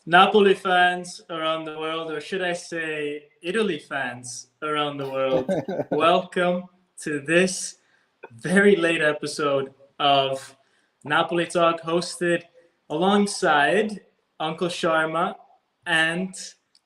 Napoli fans around the world, or should I say Italy fans around the world, welcome to this very late episode of Napoli Talk, hosted alongside Uncle Sharma and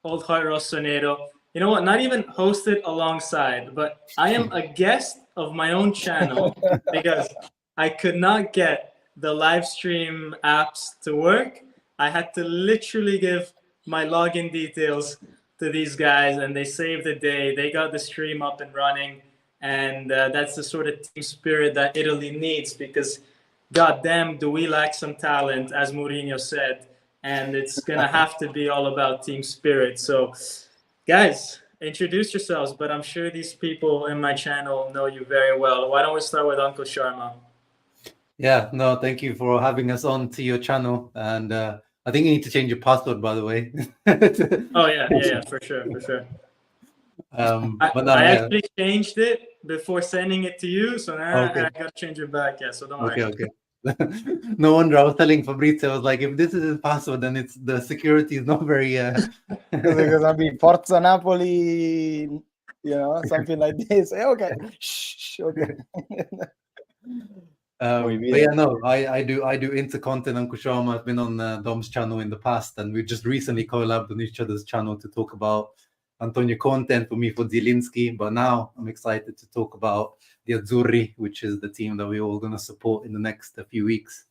Old Heart Rossonero. You know what? Not even hosted alongside, but I am a guest of my own channel because I could not get the live stream apps to work. I had to literally give my login details to these guys, and they saved the day. They got the stream up and running, and that's the sort of team spirit that Italy needs because, goddamn, do we lack some talent, as Mourinho said, and it's gonna have to be all about team spirit. So, guys, introduce yourselves, but I'm sure these people in my channel know you very well. Why don't we start with Uncle Sharma? Yeah, no, thank you for having us on to your channel. And I think you need to change your password, by the way. Oh, yeah, for sure. But I actually changed it before sending it to you, so now Okay. I got to change it back. Yeah, so don't worry. Okay. No wonder I was telling Fabrizio, I was like, if this is his password, then it's the security is not very. Because I mean, Forza Napoli, something like this. Okay, shh, okay. But yeah, no, I do intercontent. Uncle Sharma has been on Dom's channel in the past, and we just recently collabed on each other's channel to talk about Antonio Conte, for me for Zielinski. But now I'm excited to talk about the Azzurri, which is the team that we're all going to support in the next few weeks.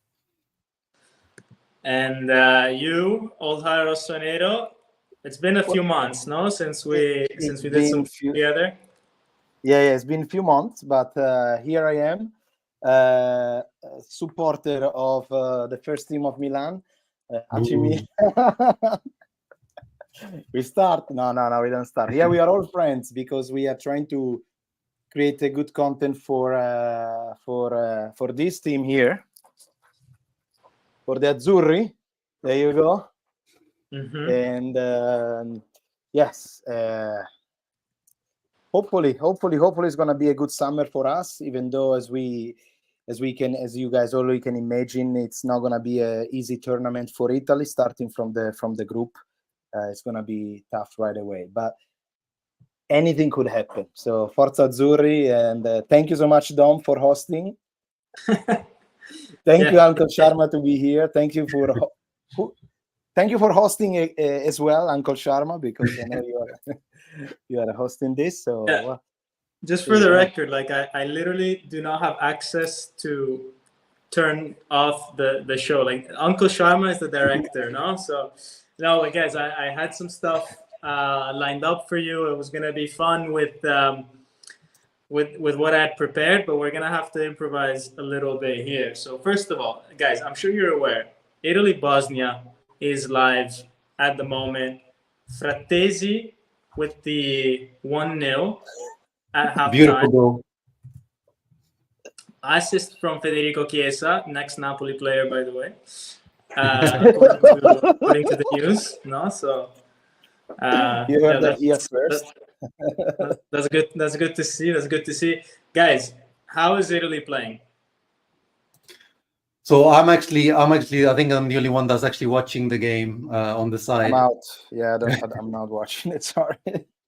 And you, Old Heart Rossonero, it's been a few months, no, since we did some together. Yeah, it's been a few months, but here I am. Supporter of the first team of Milan, AC Milan. We start? No, we don't start. Yeah, we are all friends because we are trying to create a good content for this team here, for the Azzurri. There you go. Mm-hmm. And yes, hopefully it's gonna be a good summer for us, even though as you guys already can imagine, it's not gonna be an easy tournament for Italy starting from the group. It's gonna be tough right away, but anything could happen. So Forza Azzurri, and thank you so much, Dom, for hosting. Thank you, Uncle Sharma, to be here. Thank you for hosting as well, Uncle Sharma, because I know you are hosting this. So. Yeah. Just for the record, like I literally do not have access to turn off the show. Like Uncle Sharma is the director, no? So no, guys, I had some stuff lined up for you. It was gonna be fun with what I had prepared, but we're gonna have to improvise a little bit here. So first of all, guys, I'm sure you're aware, Italy-Bosnia is live at the moment. Frattesi with the 1-0 at halftime. Beautiful goal. Assist from Federico Chiesa, next Napoli player, by the way. According to the news, no. So you heard that here first. That's good. That's good to see. That's good to see, guys. How is Italy playing? So I'm actually. I think I'm the only one that's actually watching the game on the side. I'm out. Yeah, I'm not watching it. Sorry.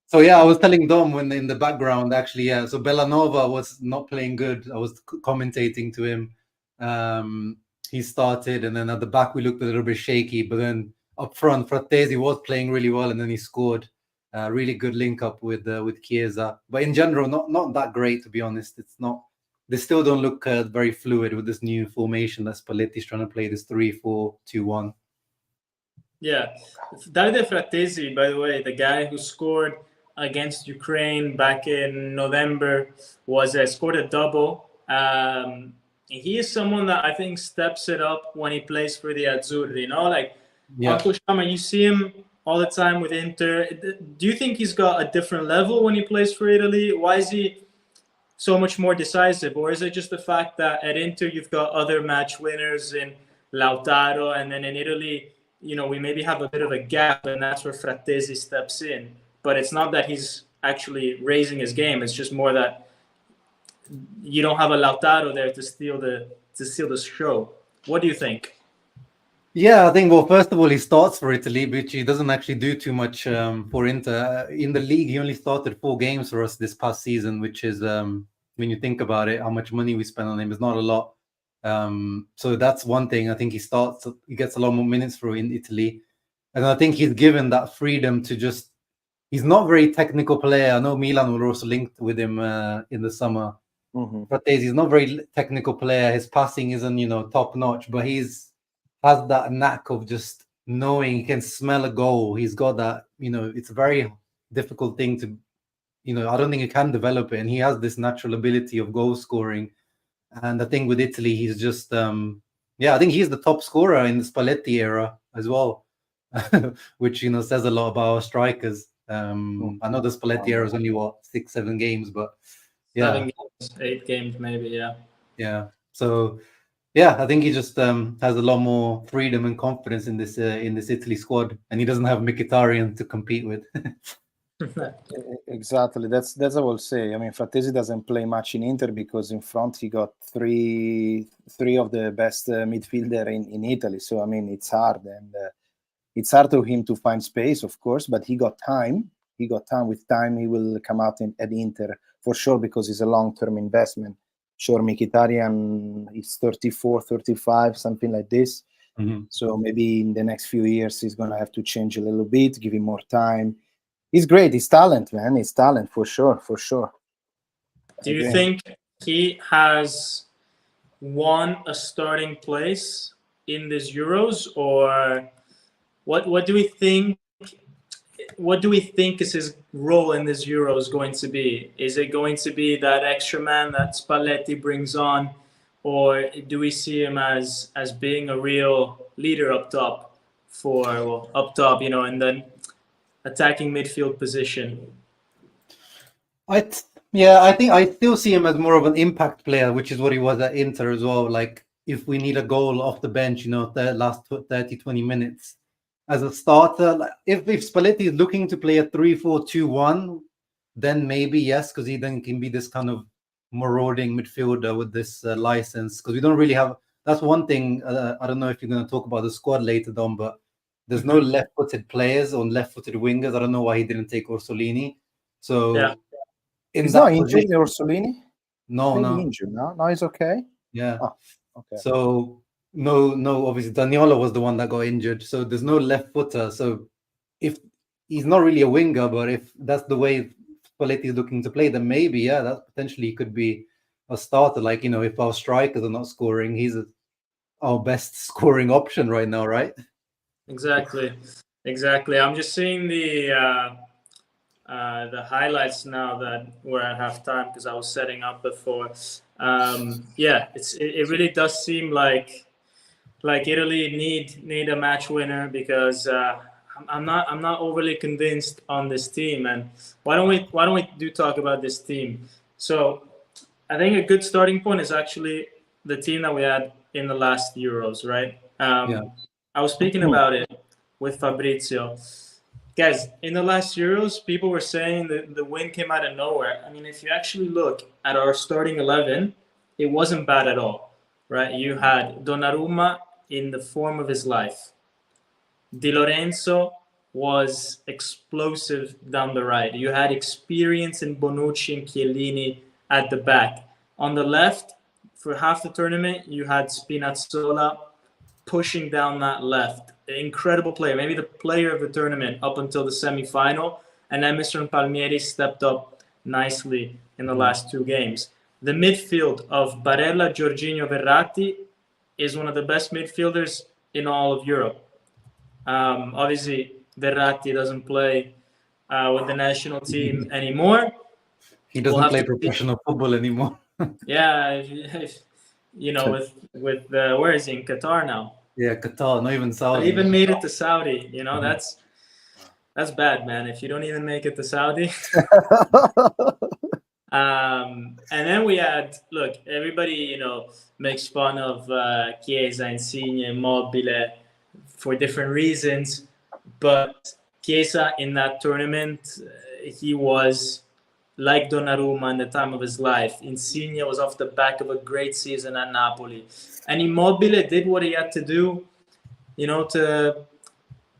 So yeah, I was telling Dom when in the background actually. Yeah, so Bellanova was not playing good. I was commentating to him. He started, and then at the back we looked a little bit shaky. But then up front, Frattesi was playing really well, and then he scored. Really good link up with Chiesa. But in general, not that great, to be honest. It's not. They still don't look very fluid with this new formation that Spalletti's trying to play, this 3-4-2-1. Yeah, Davide Frattesi, by the way, the guy who scored against Ukraine back in November, scored a double. He is someone that I think steps it up when he plays for the Azzurri. You know, like Uncle Sharma, you see him all the time with Inter. Do you think he's got a different level when he plays for Italy? Why is he so much more decisive? Or is it just the fact that at Inter you've got other match winners in Lautaro, and then in Italy, we maybe have a bit of a gap, and that's where Frattesi steps in. But it's not that he's actually raising his game. It's just more that you don't have a Lautaro there to steal the show. What do you think? Yeah, I think, well, first of all, he starts for Italy, which he doesn't actually do too much for Inter. In the league, he only started 4 games for us this past season, which is, when you think about it, how much money we spend on him is not a lot. So that's one thing. I think he gets a lot more minutes for in Italy. And I think he's given that freedom to just, he's not a very technical player. I know Milan were also linked with him in the summer. But he's not a very technical player. His passing isn't, top notch, but has that knack of just knowing he can smell a goal. He's got that, it's a very difficult thing to, I don't think you can develop it. And he has this natural ability of goal scoring. And I think with Italy, he's just, I think he's the top scorer in the Spalletti era as well, which, says a lot about our strikers. I know the Spalletti era is only, 6, 7 games, but yeah. 7 games, 8 games, maybe, yeah. Yeah. So, yeah, I think he just has a lot more freedom and confidence in this Italy squad, and he doesn't have Mkhitaryan to compete with. Exactly. That's what I will say. I mean, Frattesi doesn't play much in Inter because in front he got three of the best midfielder in Italy. So I mean, it's hard, and it's hard for him to find space, of course. But he got time. With time, he will come out at Inter for sure because it's a long-term investment. Sure, Mkhitaryan is 34, 35, something like this. So maybe in the next few years he's gonna have to change a little bit, give him more time. He's great. He's talent, man. He's talent for sure. Do you think he has won a starting place in this Euros, or what do we think? What do we think is his role in this Euros going to be? Is it going to be that extra man that Spalletti brings on, or do we see him as being a real leader up top in the attacking midfield position? I think I still see him as more of an impact player, which is what he was at Inter as well. Like, if we need a goal off the bench, the last 30, 20 minutes. As a starter, like, if Spalletti is looking to play a 3-4-2-1, then maybe yes, because he then can be this kind of marauding midfielder with this license. Because we don't really have. That's one thing. I don't know if you're going to talk about the squad later on, but there's no left-footed players or left-footed wingers. I don't know why he didn't take Orsolini. So yeah. He's not injured, Orsolini? No, injured. No, he's okay. Yeah. Oh, okay. So no. Obviously, Daniola was the one that got injured. So there's no left footer. So if he's not really a winger, but if that's the way Spalletti is looking to play, then maybe that potentially could be a starter. Like, if our strikers are not scoring, he's our best scoring option right now, right? Exactly. I'm just seeing the highlights now that we're at halftime because I was setting up before. It really does seem like Italy need a match winner because I'm not overly convinced on this team. And why don't we do talk about this team? So I think a good starting point is actually the team that we had in the last Euros, right? I was speaking about it with Fabrizio. Guys, in the last Euros, people were saying that the win came out of nowhere. I mean, if you actually look at our starting 11, it wasn't bad at all, right? You had Donnarumma in the form of his life. Di Lorenzo was explosive down the right. You had experience in Bonucci and Chiellini at the back. On the left, for half the tournament, you had Spinazzola pushing down that left. Incredible player, maybe the player of the tournament up until the semi-final. And then Mr. Palmieri stepped up nicely in the last 2 games. The midfield of Barella, Jorginho, Verratti is one of the best midfielders in all of Europe. Obviously, Verratti doesn't play with the national team anymore. He doesn't play professional football anymore. Yeah, with where is he, in Qatar now? Yeah, Qatar, not even Saudi. But even made it to Saudi. That's bad, man. If you don't even make it to Saudi. And then we had, look, everybody, makes fun of Chiesa, Insigne, Immobile for different reasons. But Chiesa in that tournament, he was like Donnarumma in the time of his life. Insigne was off the back of a great season at Napoli. And Immobile did what he had to do to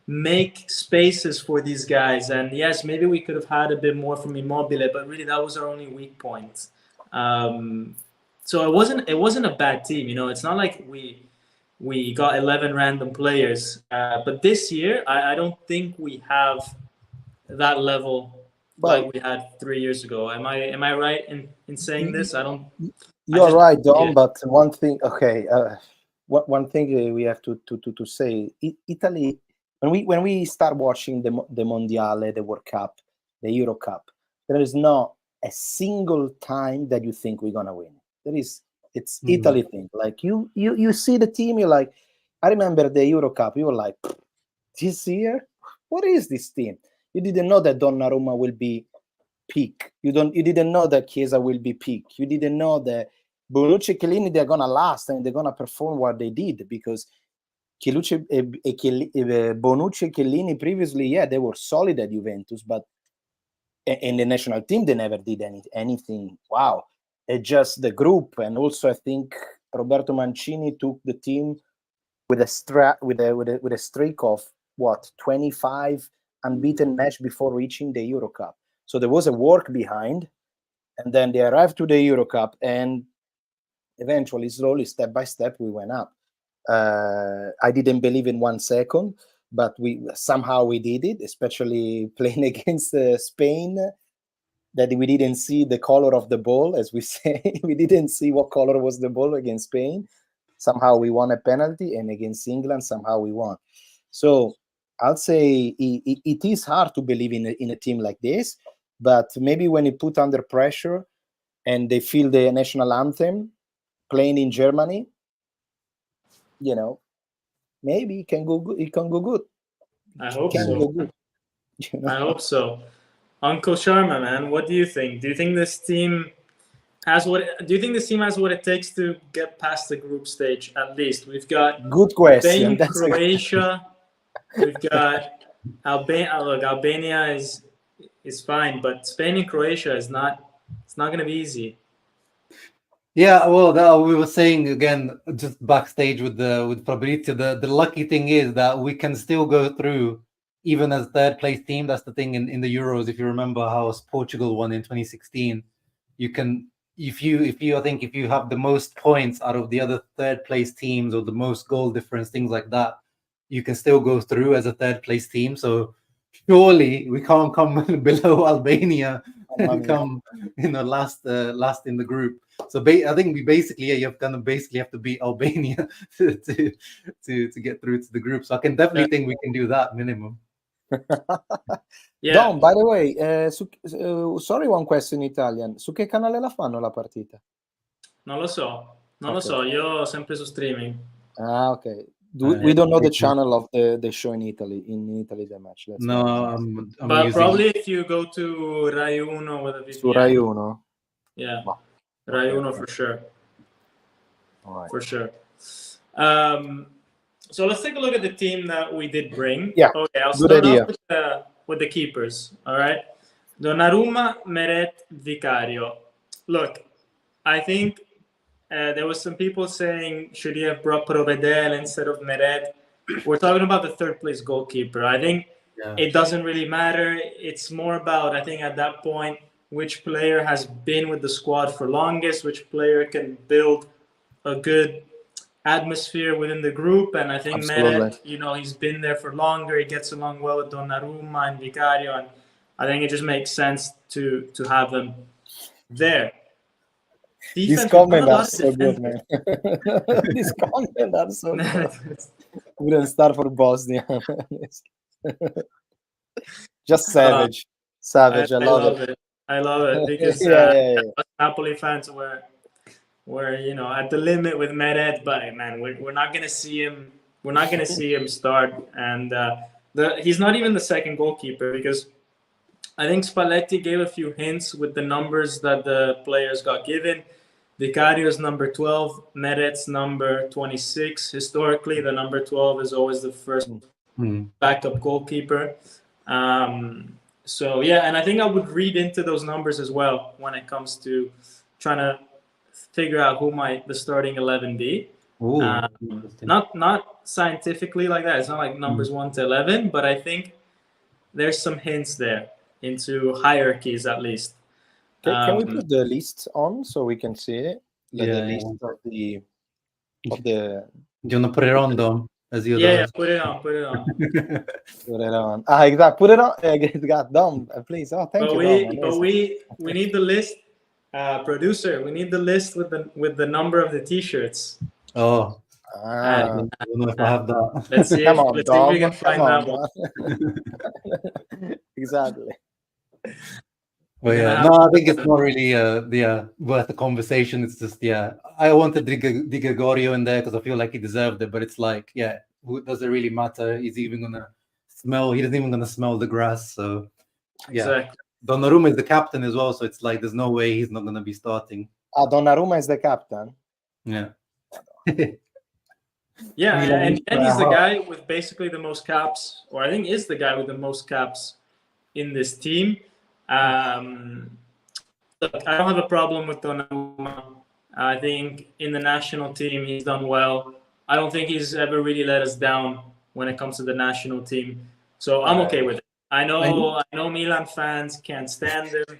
make spaces for these guys. And yes, maybe we could have had a bit more from Immobile, but really that was our only weak point. So it wasn't a bad team. It's not like we got 11 random players. But this year, I don't think we have that level like we had 3 years ago. Am I right in saying this? You're right, Dom. Yeah. But one thing, okay, one thing we have to say, Italy. When we start watching the Mondiale, the World Cup, the Euro Cup, there is not a single time that you think we're gonna win. It's Italy thing. Like you see the team, you're like, I remember the Euro Cup. You were like, this year, what is this team? You didn't know that Donnarumma will be peak. You didn't know that Chiesa will be peak. You didn't know that Bonucci and Chiellini, they're gonna last and they're gonna perform what they did, because Bonucci and Chiellini previously, yeah, they were solid at Juventus, but in the national team they never did anything. Wow, it's just the group. And also I think Roberto Mancini took the team with a streak of what, 25 unbeaten match before reaching the Euro Cup. So there was a work behind, and then they arrived to the Euro Cup, and eventually, slowly, step by step, we went up. I didn't believe in 1 second, but we did it, especially playing against Spain, that we didn't see the color of the ball, as we say. We didn't see what color was the ball against Spain. Somehow we won a penalty, and against England, somehow we won. So I'll say it is hard to believe in a team like this, but maybe when you put under pressure and they feel the national anthem playing in Germany, maybe it can go good. It can go good. I hope so. I hope so. Uncle Sharma, man, what do you think? Do you think this team has what it takes to get past the group stage? At least we've got good question. Spain, Croatia. We've got Albania. Look, Albania is fine, but Spain and Croatia is not. It's not going to be easy. Yeah, well, we were saying again just backstage with Fabrizio. The lucky thing is that we can still go through even as third place team. That's the thing in the Euros. If you remember how Portugal won in 2016, you can if you have the most points out of the other third place teams or the most goal difference, things like that, you can still go through as a third place team. So surely we can't come below Albania and come last in the group. So I think you have to beat Albania to get through to the group. So I can definitely think we can do that minimum. Yeah. Don, by the way, sorry, one question in Italian. Su che canale la fanno la partita? Non lo so. Io sempre su streaming. Ah, okay. We don't know the channel of the show in Italy. In Italy, the match. That's but probably if you go to Rai Uno with a VPN. Su Rai Uno. Yeah. Rai Uno for sure. All right. For sure. So let's take a look at the team that we did bring. Yeah. Okay, I'll start off with the keepers. All right. Donnarumma, Meret, Vicario. Look, I think there was some people saying, should he have brought Provedel instead of Meret? We're talking about the third place goalkeeper. I think it doesn't really matter. It's more about, I think at that point, which player has been with the squad for longest, which player can build a good atmosphere within the group. And I think Meret, he's been there for longer. He gets along well with Donnarumma and Vicario. And I think it just makes sense to have them there. These comments are so good, man. These comments are so good. Wouldn't start for Bosnia. Just savage. Savage. I love it. I love it because Napoli fans were at the limit with Meret, but man, we're not gonna see him. We're not gonna see him start, and he's not even the second goalkeeper, because I think Spalletti gave a few hints with the numbers that the players got given. Vicario's number 12, Meret's number 26. Historically, the number 12 is always the first backup goalkeeper. So yeah, and I think I would read into those numbers as well when it comes to trying to figure out who might the starting 11 be. Ooh, Um, interesting. not scientifically like that. It's not like numbers 1 to 11, but I think there's some hints there into hierarchies at least. Can we put the list on so we can see it? Like the Yeah, list of the Do you want to put it on, Dom, as you're the yeah, host? put it on. put it on. Exactly. Put it on. Got Dom, please. Oh, thank you, Dom. But we need the list, producer. We need the list with the number of the t-shirts. Oh, I Ah, don't know if I have that. Let's see come if on, let's see if we Dom. can find Come on, that one. Dom. Exactly. Well, We're gonna yeah, have no, I to- think it's not really worth the conversation. It's just I wanted Di Gregorio in there because I feel like he deserved it, but it's like does it really matter? He's even gonna smell. He doesn't even gonna smell the grass. So Exactly. Donnarumma is the captain as well, so it's like there's no way he's not gonna be starting. Donnarumma is the captain. Yeah. Yeah, Milan and he's the guy with basically the most caps, or I think is the guy with the most caps in this team. Look, I don't have a problem with Donnarumma. I think in the national team he's done well. I don't think he's ever really let us down when it comes to the national team. So I'm okay with it. I know Milan fans can't stand him.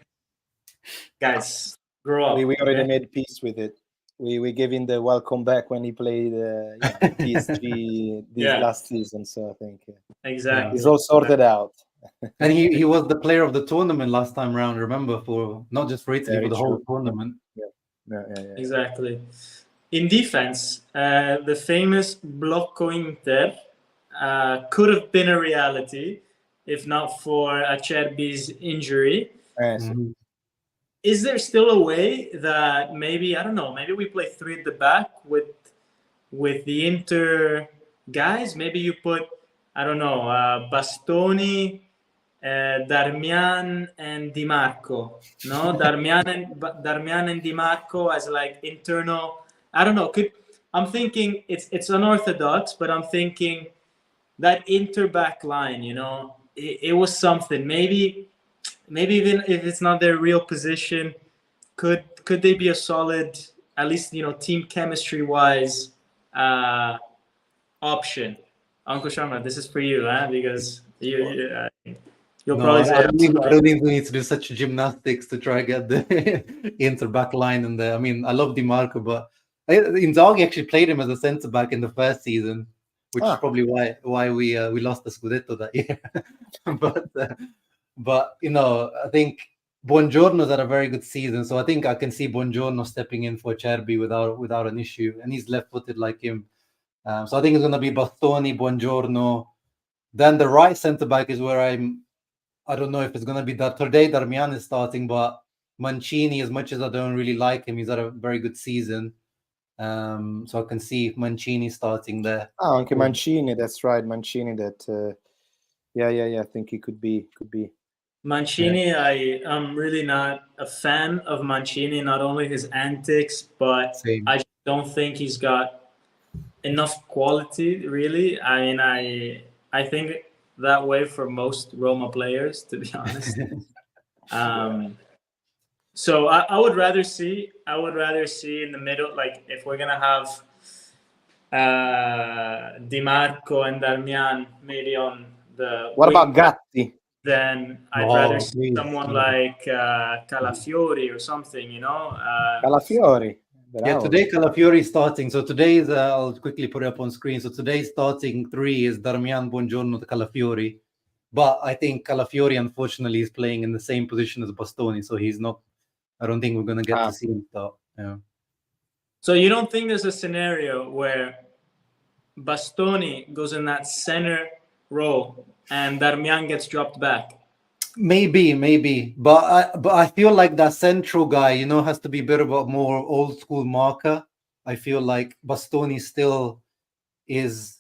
Guys, grow up. We already made peace with it. We gave him the welcome back when he played PSG last season. So I think Exactly. it's all sorted out. And he was the player of the tournament last time round. Remember, for not just for Italy, for the whole tournament. Yeah. Exactly. In defense, the famous Blocco Inter could have been a reality if not for Acerbi's injury. Mm-hmm. Is there still a way that maybe, I don't know, maybe we play three at the back with the Inter guys? Maybe you put, I don't know, Bastoni, Darmian and Di Marco. No, Darmian and Di Marco as like internal. I don't know. I'm thinking it's unorthodox, but I'm thinking that Inter back line. It was something. Maybe even if it's not their real position, could they be a solid, at least team chemistry wise, option? Uncle Sharma, this is for you, because you'll probably say. I don't think we need to do such gymnastics to try to get the Inter back line in there. I mean, I love Di Marco, but Inzaghi actually played him as a centre back in the first season, which is probably why we lost the Scudetto that year. But I think Buongiorno's had a very good season, so I think I can see Buongiorno stepping in for Cerbi without an issue, and he's left-footed like him. So I think it's going to be Bastoni, Buongiorno. Then the right centre back is where I don't know if it's going to be that. Today Darmian is starting, but Mancini, as much as I don't really like him, he's had a very good season. So I can see Mancini starting there. Anche Mancini, that's right. Mancini, that I think he could be. Mancini, yeah. I'm really not a fan of Mancini, not only his antics, but I just don't think he's got enough quality, really. I mean, I think that way for most Roma players, to be honest. So I would rather see in the middle, like if we're gonna have Di Marco and Darmian maybe on the. What about Gatti? Then I'd rather see someone like Calafiori or something, Calafiori. Yeah, today Calafiori is starting. So today's, I'll quickly put it up on screen. So today's starting three is Darmian, Buongiorno, Calafiori. But I think Calafiori, unfortunately, is playing in the same position as Bastoni. So he's not, I don't think we're going to get to see him start. Yeah. So you don't think there's a scenario where Bastoni goes in that center role and Darmian gets dropped back? Maybe, but I feel like that central guy, has to be a bit of a more old school marker. I feel like Bastoni still is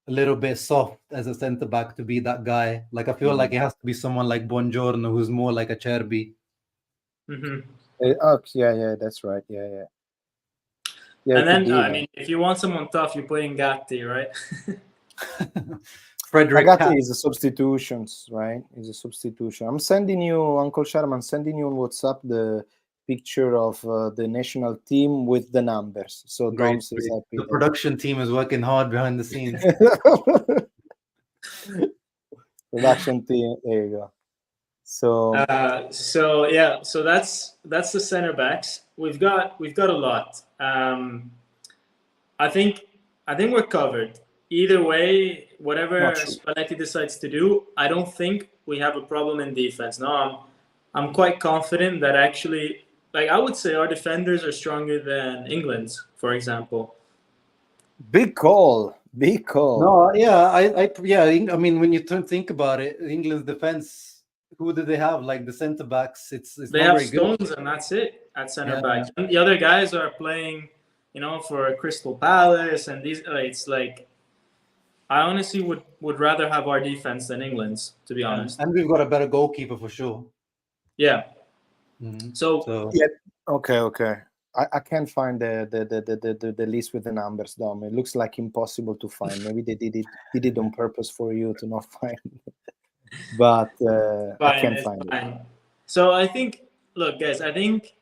a little bit soft as a centre back to be that guy. Like I feel like it has to be someone like Buongiorno who's more like a Cerbi. Yeah, that's right. Yeah, and then I mean, if you want someone tough, you put in Gatti, right? Frederick Gatti is a substitution, right? Is a substitution. I'm sending you, Uncle Sharman, I'm sending you on WhatsApp the picture of the national team with the numbers. So Great, Doms is great. happy. The production team is working hard behind the scenes. Production team. There you go. So So that's the center backs. We've got a lot. I think we're covered. Either way, whatever Not true. Spalletti decides to do, I don't think we have a problem in defense. No, I'm quite confident that actually, like I would say, our defenders are stronger than England's, for example. big call. No, yeah, I mean, when you think about it, England's defense, who do they have? Like the centre backs, it's They not have very good. Stones, and that's it at center Yeah. back. And the other guys are playing, for Crystal Palace, and these. It's like I honestly would rather have our defense than England's, to be honest. And we've got a better goalkeeper for sure. Yeah. Mhm. So yeah. Okay. I can't find the list with the numbers, Dom. It looks like impossible to find. Maybe they did it on purpose for you to not find it. But I can't find it. So I think, look, guys, I think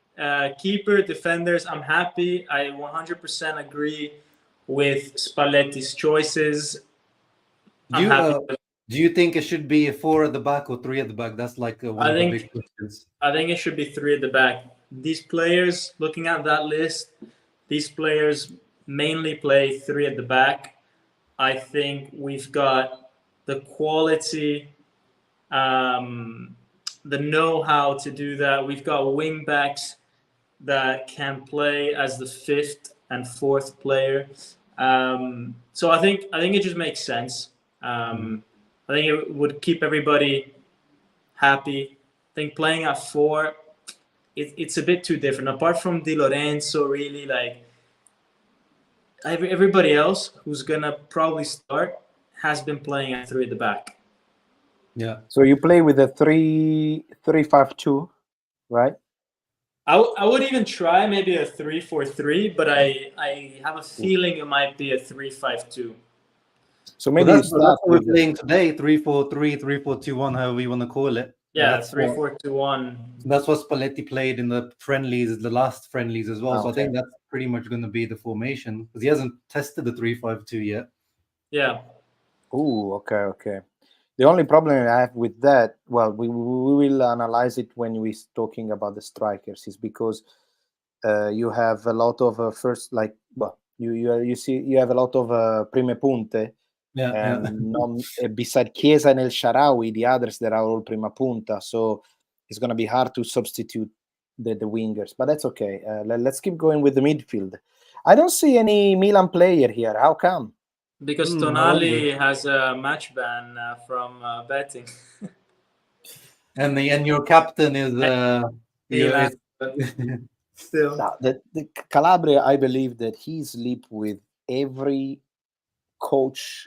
keeper, defenders, I'm happy. I 100% agree with Spalletti's choices. Do you think it should be 4 at the back or 3 at the back? That's like one of the big questions. I think it should be 3 at the back. These players, looking at that list, these players mainly play 3 at the back. I think we've got the quality, the know-how to do that. We've got wing backs that can play as the 5th and 4th player. So I think it just makes sense. I think it would keep everybody happy. I think playing at 4, it's a bit too different. Apart from Di Lorenzo, really, like everybody else who's gonna probably start has been playing at 3 at the back. Yeah. So you play with a 3-5-2, right? I would even try maybe a 3-4-3, but I have a feeling it might be a 3-5-2. So maybe that's what we're with playing today, 3-4-3, 3-4-2-1, however you want to call it. Yeah, 3-4-2-1. That's what Spalletti played in the friendlies, the last friendlies as well. Okay. So I think that's pretty much going to be the formation because he hasn't tested the 3-5-2 yet. Yeah. Ooh, okay. The only problem I have with that, well, we will analyze it when we're talking about the strikers, is because you have a lot of you have a lot of prime punte. Yeah. Beside Chiesa and El Shaarawy, the others that are all prima punta, so it's going to be hard to substitute the wingers, but that's okay. Let's keep going with the midfield. I don't see any Milan player here. How come? Because Tonali has a match ban from betting. And your captain is still. Now, the Calabria, I believe that he sleep with every coach,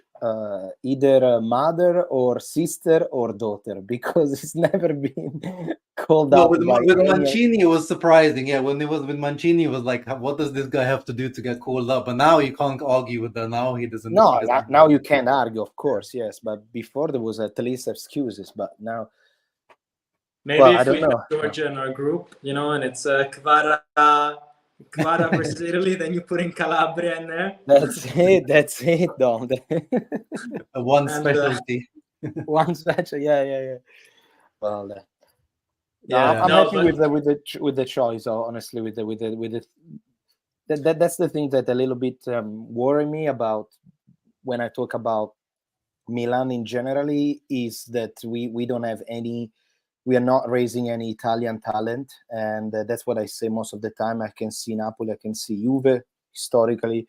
either a mother or sister or daughter, because it's never been called out. With Mancini, it was surprising. Yeah, when it was with Mancini, it was like, what does this guy have to do to get called up? But now you can't argue with that. Now he doesn't. No, now you can't argue, of course, yes. But before there was at least excuses. But now, maybe if we have Georgia in our group, and it's Kvara versus Italy, then you put in Calabria in there. That's it, Dom. One specialty. One special, yeah. Well, I'm happy with the choice. Honestly, with the that's the thing that a little bit worry me about when I talk about Milan in generally, is that we don't have any. We are not raising any Italian talent, and that's what I say most of the time. I can see Napoli, I can see Juve historically,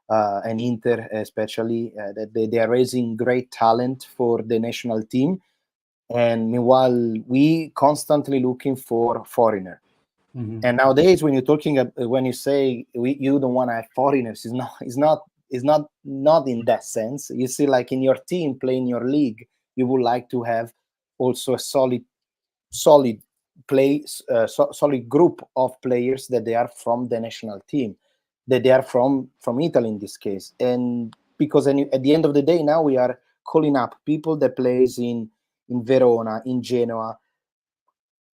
and Inter especially, that they are raising great talent for the national team. And meanwhile, we constantly looking for foreigner. Mm-hmm. And nowadays, when you're talking, when you say you don't want to have foreigners, it's not in that sense. You see, like in your team playing your league, you would like to have also a solid group of players that they are from the national team, that they are from Italy in this case. And because at the end of the day, now we are calling up people that plays in Verona, in Genoa,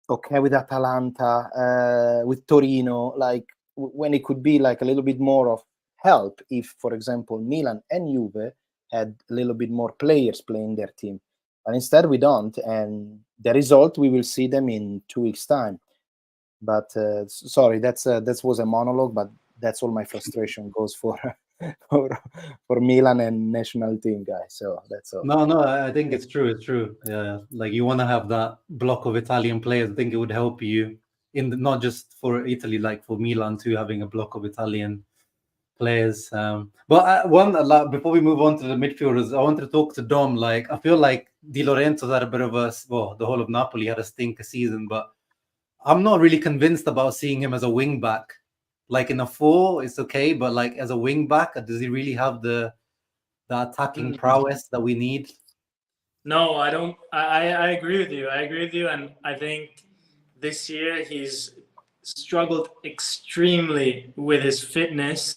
okay with Atalanta, with Torino, like when it could be like a little bit more of help if, for example, Milan and Juve had a little bit more players playing their team. But instead we don't, and the result we will see them in 2 weeks' time. But sorry, that was a monologue, but that's all my frustration goes for for Milan and national team guys. So that's all. No, I think it's true. It's true. Yeah, like you want to have that block of Italian players. I think it would help you not just for Italy, like for Milan too, having a block of Italian players. But before we move on to the midfielders, I want to talk to Dom. Like I feel like Di Lorenzo's had a bit of the whole of Napoli had a stinker season, but I'm not really convinced about seeing him as a wing back. Like in a 4, it's okay, but like as a wing back, does he really have the attacking prowess that we need? No, I don't. I agree with you. I agree with you, and I think this year he's struggled extremely with his fitness.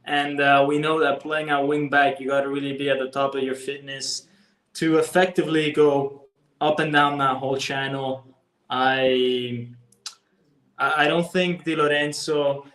And we know that playing at wing back, you got to really be at the top of your fitness to effectively go up and down that whole channel. I don't think Di Lorenzo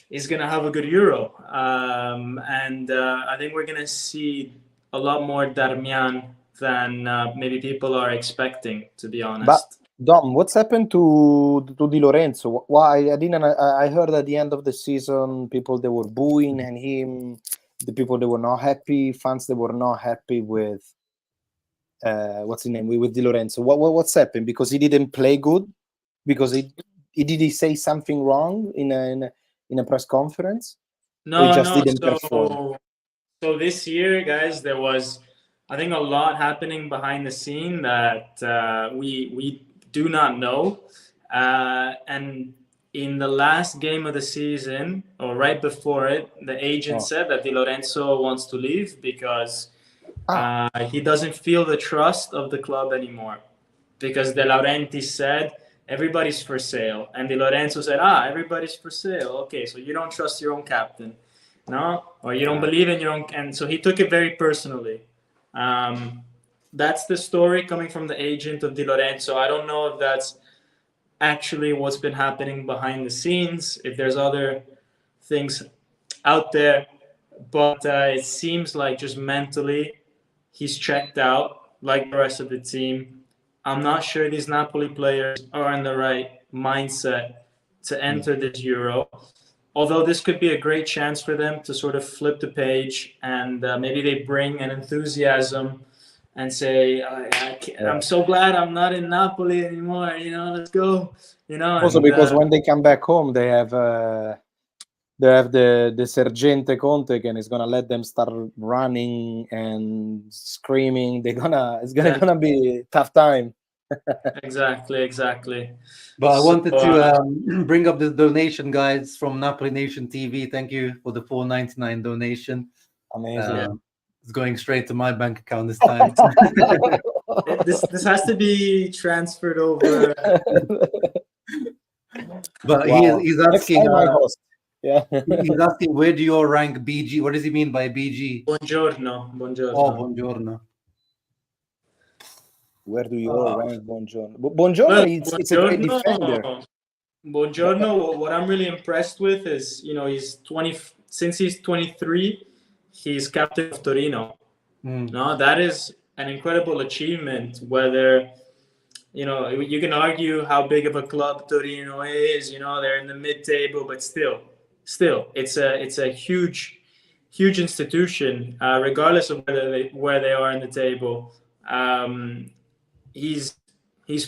is going to have a good Euro. And I think we're going to see a lot more Darmian than maybe people are expecting, to be honest. But Dom, what's happened to Di Lorenzo? Why I heard at the end of the season people they were booing and him, the people they were not happy, fans that were not happy with what's his name with Di Lorenzo. What's happened? Because he didn't play good? Because did he say something wrong in a press conference? No, he just didn't perform. So this year, guys, there was, I think, a lot happening behind the scene that we do not know. And in the last game of the season, or right before it, the agent said that Di Lorenzo wants to leave because he doesn't feel the trust of the club anymore. Because De Laurentiis said, everybody's for sale. And Di Lorenzo said, everybody's for sale. Okay, so you don't trust your own captain, no? Or you don't believe in your own... And so he took it very personally. That's the story coming from the agent of Di Lorenzo. I don't know if that's actually what's been happening behind the scenes, if there's other things out there. But it seems like just mentally, he's checked out like the rest of the team. I'm not sure these Napoli players are in the right mindset to enter this Euro. Although this could be a great chance for them to sort of flip the page and maybe they bring an enthusiasm and say, I'm so glad I'm not in Napoli anymore. Let's go. Also, because when they come back home, they have the Sergente Conte and is gonna let them start running and screaming. It's gonna be a tough time. Exactly. But I wanted to bring up this donation, guys, from Napoli Nation TV. Thank you for the $4.99 donation. Amazing. It's going straight to my bank account this time. This has to be transferred over. But wow. he's asking. Yeah. He's asking, where do you rank BG? What does he mean by BG? Buongiorno. Oh, buongiorno. Where do you rank Buongiorno? Buongiorno, it's a great defender. Buongiorno, what I'm really impressed with is, he's 20. Since he's 23, he's captain of Torino. No, that is an incredible achievement. Whether you can argue how big of a club Torino is. They're in the mid-table, but still, it's a huge institution, regardless of where they are in the table. He's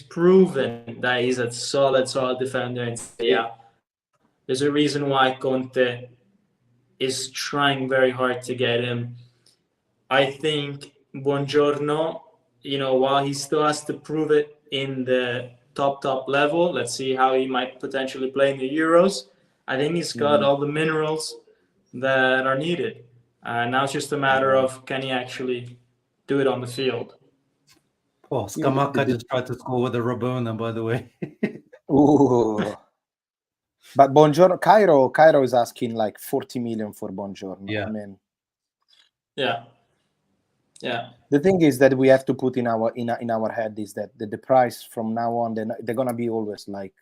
proven that he's a solid defender. And there's a reason why Conte is trying very hard to get him. I think Buongiorno, while he still has to prove it in the top level, let's see how he might potentially play in the Euros. I think he's got all the minerals that are needed. Now it's just a matter of, can he actually do it on the field? Oh, Scamacca just tried to score with a Rabona, by the way. Ooh. But Buongiorno, Cairo is asking like 40 million for Buongiorno. Yeah. I mean, yeah. Yeah. The thing is that we have to put in our head is that the price from now on, they're gonna be always like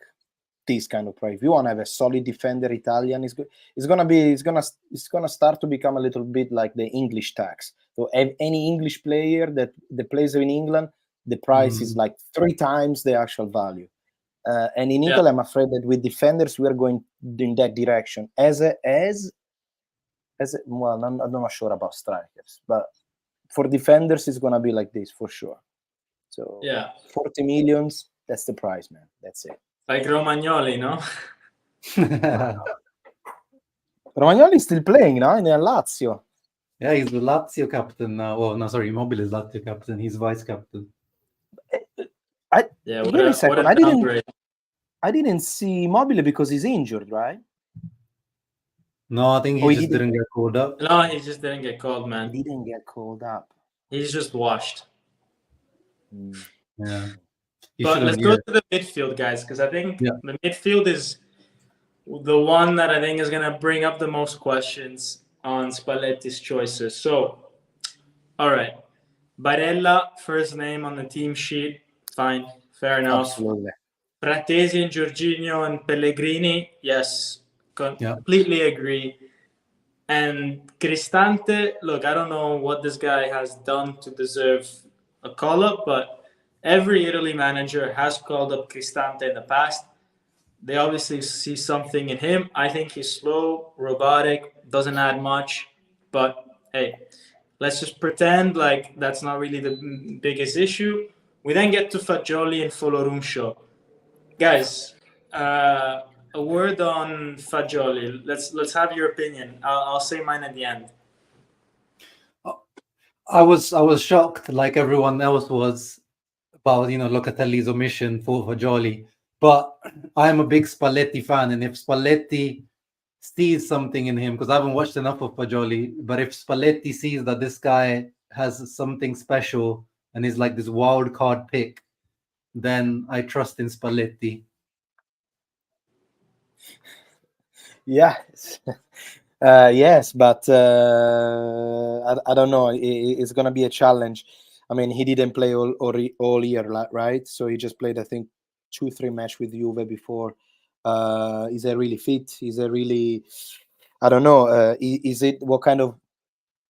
this kind of price. If you want to have a solid defender Italian, it's gonna start to become a little bit like the English tax. So any English player that plays in England, the price is like 3 times the actual value. And in Italy, I'm afraid that with defenders we are going in that direction. Well, I'm not sure about strikers, but for defenders, it's gonna be like this for sure. So 40 millions, that's the price, man. That's it. Like Romagnoli, no? Romagnoli is still playing now in Lazio. Yeah, he's the Lazio captain now. Oh, no, sorry, Immobile is Lazio captain. He's vice captain. Give me a second. I didn't see Immobile because he's injured, right? No, I think he just didn't get called up. No, he just didn't get called, man. He didn't get called up. He's just washed. Yeah. But let's go to the midfield, guys, because I think the midfield is the one that I think is going to bring up the most questions on Spalletti's choices. So, all right. Barella, first name on the team sheet. Fine. Fair enough. Absolutely. Fratesi and Jorginho and Pellegrini. Yes. Completely agree. And Cristante, look, I don't know what this guy has done to deserve a call-up, but every Italy manager has called up Cristante in the past. They obviously see something in him. I think he's slow, robotic, doesn't add much. But, hey, let's just pretend like that's not really the biggest issue. We then get to Fagioli and Foloruncio. Guys, a word on Fagioli. Let's have your opinion. I'll say mine at the end. I was shocked, like everyone else was, about Locatelli's omission for Fagioli. But I'm a big Spalletti fan, and if Spalletti sees something in him, because I haven't watched enough of Fagioli, but if Spalletti sees that this guy has something special and is like this wild card pick, then I trust in Spalletti. Yes, but I don't know. It's gonna be a challenge. I mean, he didn't play all year, right? So he just played, I think, 2-3 matches with Juve before. Is he really fit? Is he really? I don't know. Is it what kind of?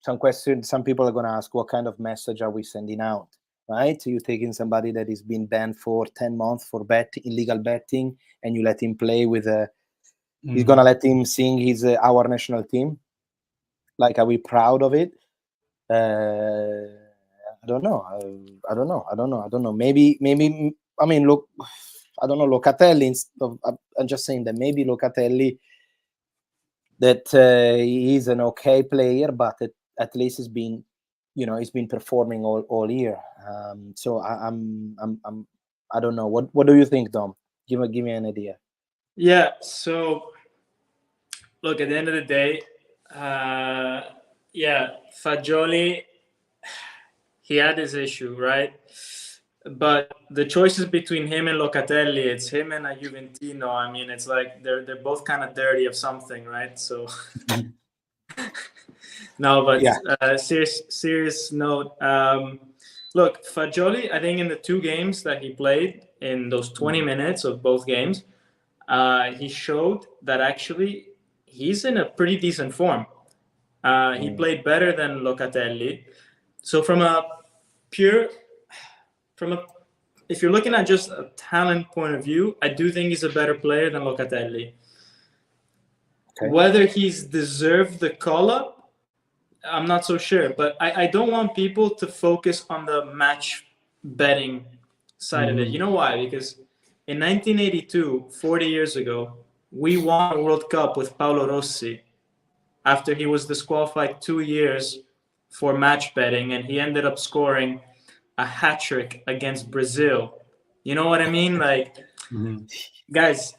Some people are gonna ask, what kind of message are we sending out? Right? You're taking somebody that has been banned for 10 months for illegal betting, and you let him play with a. He's gonna let him sing his our national team. Like, are we proud of it? I don't know. I don't know. Maybe. I mean, look. I don't know. Locatelli. I'm just saying that maybe Locatelli. That he's an okay player, but at least he's been, he's been performing all year. So I don't know. What do you think, Dom? Give me an idea. Yeah. So, look, at the end of the day, Fagioli, he had his issue, right? But the choices between him and Locatelli, it's him and a Juventino. I mean, it's like they're both kind of dirty of something, right? So, no, but serious note. Look, Fagioli, I think in the 2 games that he played, in those 20 minutes of both games, he showed that actually he's in a pretty decent form. He played better than Locatelli. So if you're looking at just a talent point of view, I do think he's a better player than Locatelli. Okay. Whether he's deserved the call-up, I'm not so sure. But I don't want people to focus on the match betting side of it. You know why? Because in 1982, 40 years ago, we won a World Cup with Paolo Rossi after he was disqualified 2 years for match betting, and he ended up scoring a hat trick against Brazil. You know what I mean? Like, guys,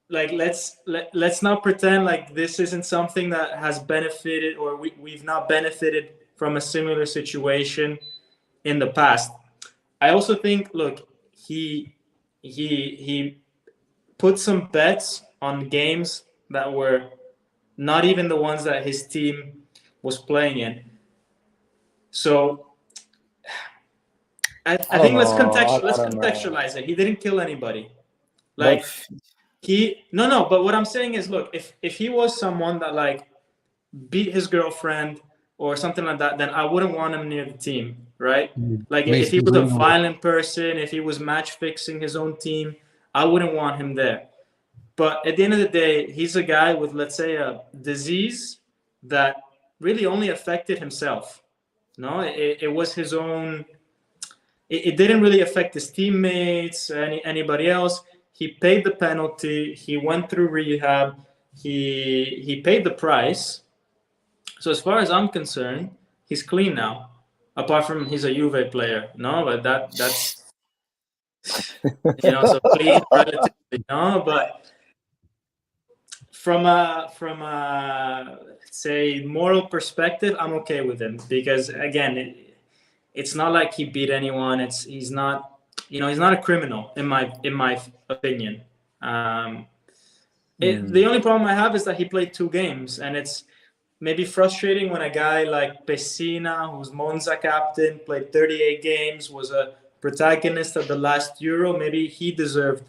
like let's not pretend like this isn't something that has benefited, or we've not benefited from a similar situation in the past. I also think, look, he put some bets on games that were not even the ones that his team was playing in. So I I think don't let's know. I don't know. contextualize it. He didn't kill anybody. But Like no. But what I'm saying is, look, if he was someone that like beat his girlfriend or something like that, then I wouldn't want him near the team, right? Like if he Mason was a Greenwood. violent person, if he was match fixing his own team, I wouldn't want him there. But at the end of the day, he's a guy with, let's say, a disease that really only affected himself. No, it was his own. It didn't really affect his teammates, anybody else. He paid the penalty. He went through rehab. He paid the price. So as far as I'm concerned, he's clean now. Apart from he's a Juve player, no, but that's so clean relatively, no, but from a say moral perspective, I'm okay with him because again, it's not like he beat anyone. He's not a criminal in my opinion. The only problem I have is that he played 2 games, and it's maybe frustrating when a guy like Pessina, who's Monza captain, played 38 games, was a protagonist at the last Euro. Maybe he deserved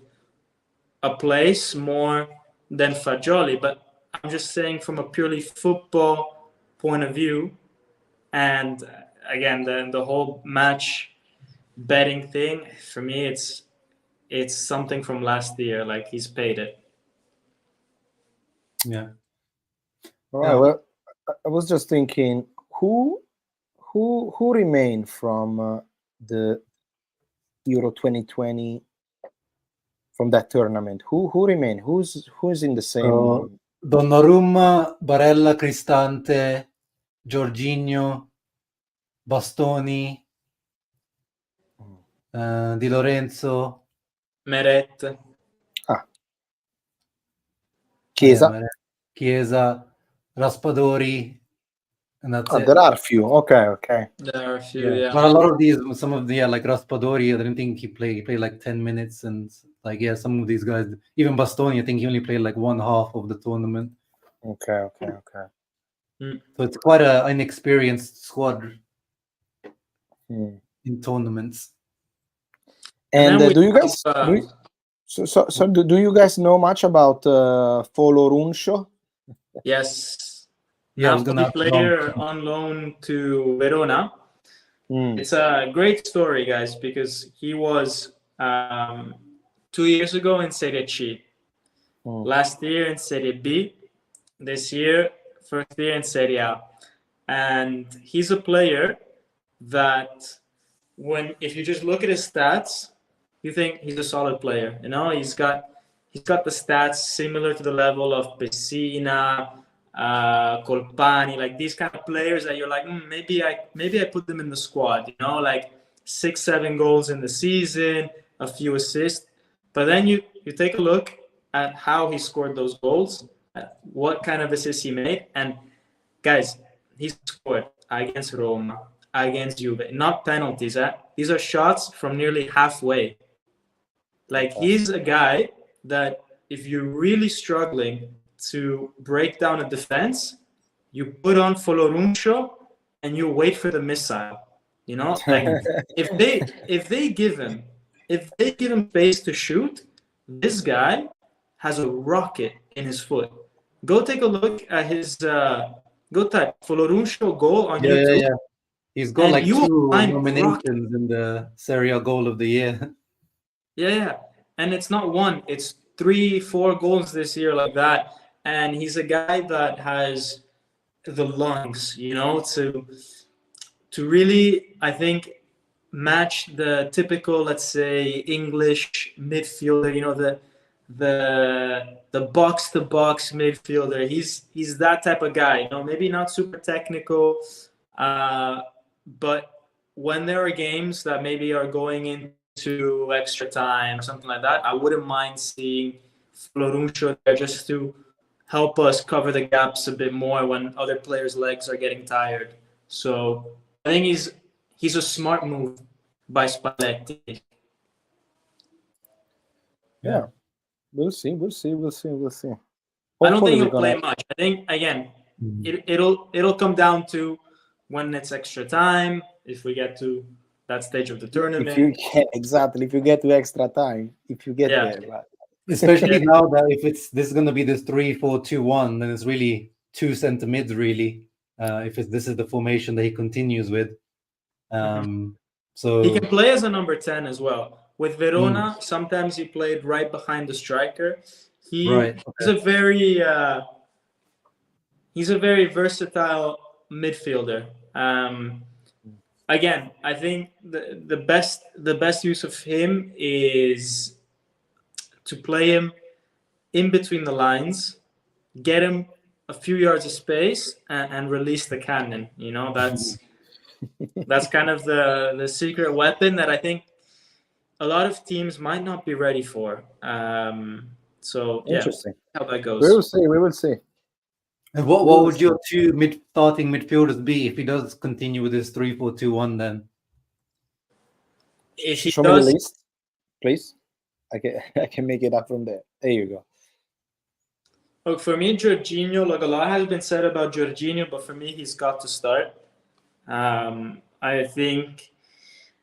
a place more than Fagioli. But I'm just saying from a purely football point of view, and again, the whole match betting thing, for me, it's something from last year. Like he's paid it. Yeah. All right. Well, I was just thinking, who remained from the Euro 2020 from that tournament? Who remained? Who's in the same? Donnarumma, Barella, Cristante, Jorginho, Bastoni, Di Lorenzo, Meret. Chiesa. Chiesa, Raspadori, and that's it. There are a few. Okay. There are a few, yeah. But a lot of these, some of the like Raspadori, I didn't think he played. He played like 10 minutes, and like some of these guys, even Bastoni, I think he only played like 1/2 of the tournament. Okay. So it's quite an inexperienced squad in tournaments. And do you guys? Do you guys know much about Foloruncio? Yes. Yeah, Napoli player on loan to Verona. It's a great story, guys, because he was 2 years ago in Serie C, last year in Serie B, this year, first year in Serie A. And he's a player that if you just look at his stats, you think he's a solid player. He's got the stats similar to the level of Pessina, Colpani, like these kind of players that you're like, maybe I put them in the squad, like 6-7 goals in the season, a few assists. But then you take a look at how he scored those goals, what kind of assists he made, and guys, he scored against Roma, against Juve, not penalties. These are shots from nearly halfway. Like he's a guy that if you're really struggling to break down a defense, you put on Foloruncio and you wait for the missile. Like if they give him space to shoot, this guy has a rocket in his foot. Go take a look at his go type Foloruncio goal on YouTube. Yeah. He's got like 2 nominations in the Serie A Goal of the Year. Yeah. And it's not one, it's 3-4 goals this year like that. And he's a guy that has the lungs, to really, I think, match the typical, let's say, English midfielder, the box to box midfielder. He's that type of guy, maybe not super technical, but when there are games that maybe are going into extra time or something like that, I wouldn't mind seeing Foloruncio there just to help us cover the gaps a bit more when other players' legs are getting tired. So I think he's a smart move by Spalletti. Yeah. We'll see. I don't think he'll play much. I think again, it'll come down to when it's extra time, if we get to that stage of the tournament. If you exactly, if you get to extra time, if you get there. But... Especially now that if this is going to be this 3-4-2-1, then it's really 2 center mids really. If this is the formation that he continues with, so he can play as a number 10 as well. With Verona, sometimes he played right behind the striker. He's a very versatile midfielder. Again, I think the best use of him is to play him in between the lines, get him a few yards of space, and release the cannon. That's kind of the secret weapon that I think a lot of teams might not be ready for. So yeah, interesting how that goes. We will see. And what would your 2 starting midfielders be if he does continue with this 3-4-2-1 then? If he Show me the list, please. I can make it up from there. There you go. Look, for me, Jorginho, a lot has been said about Jorginho, but for me, he's got to start. I think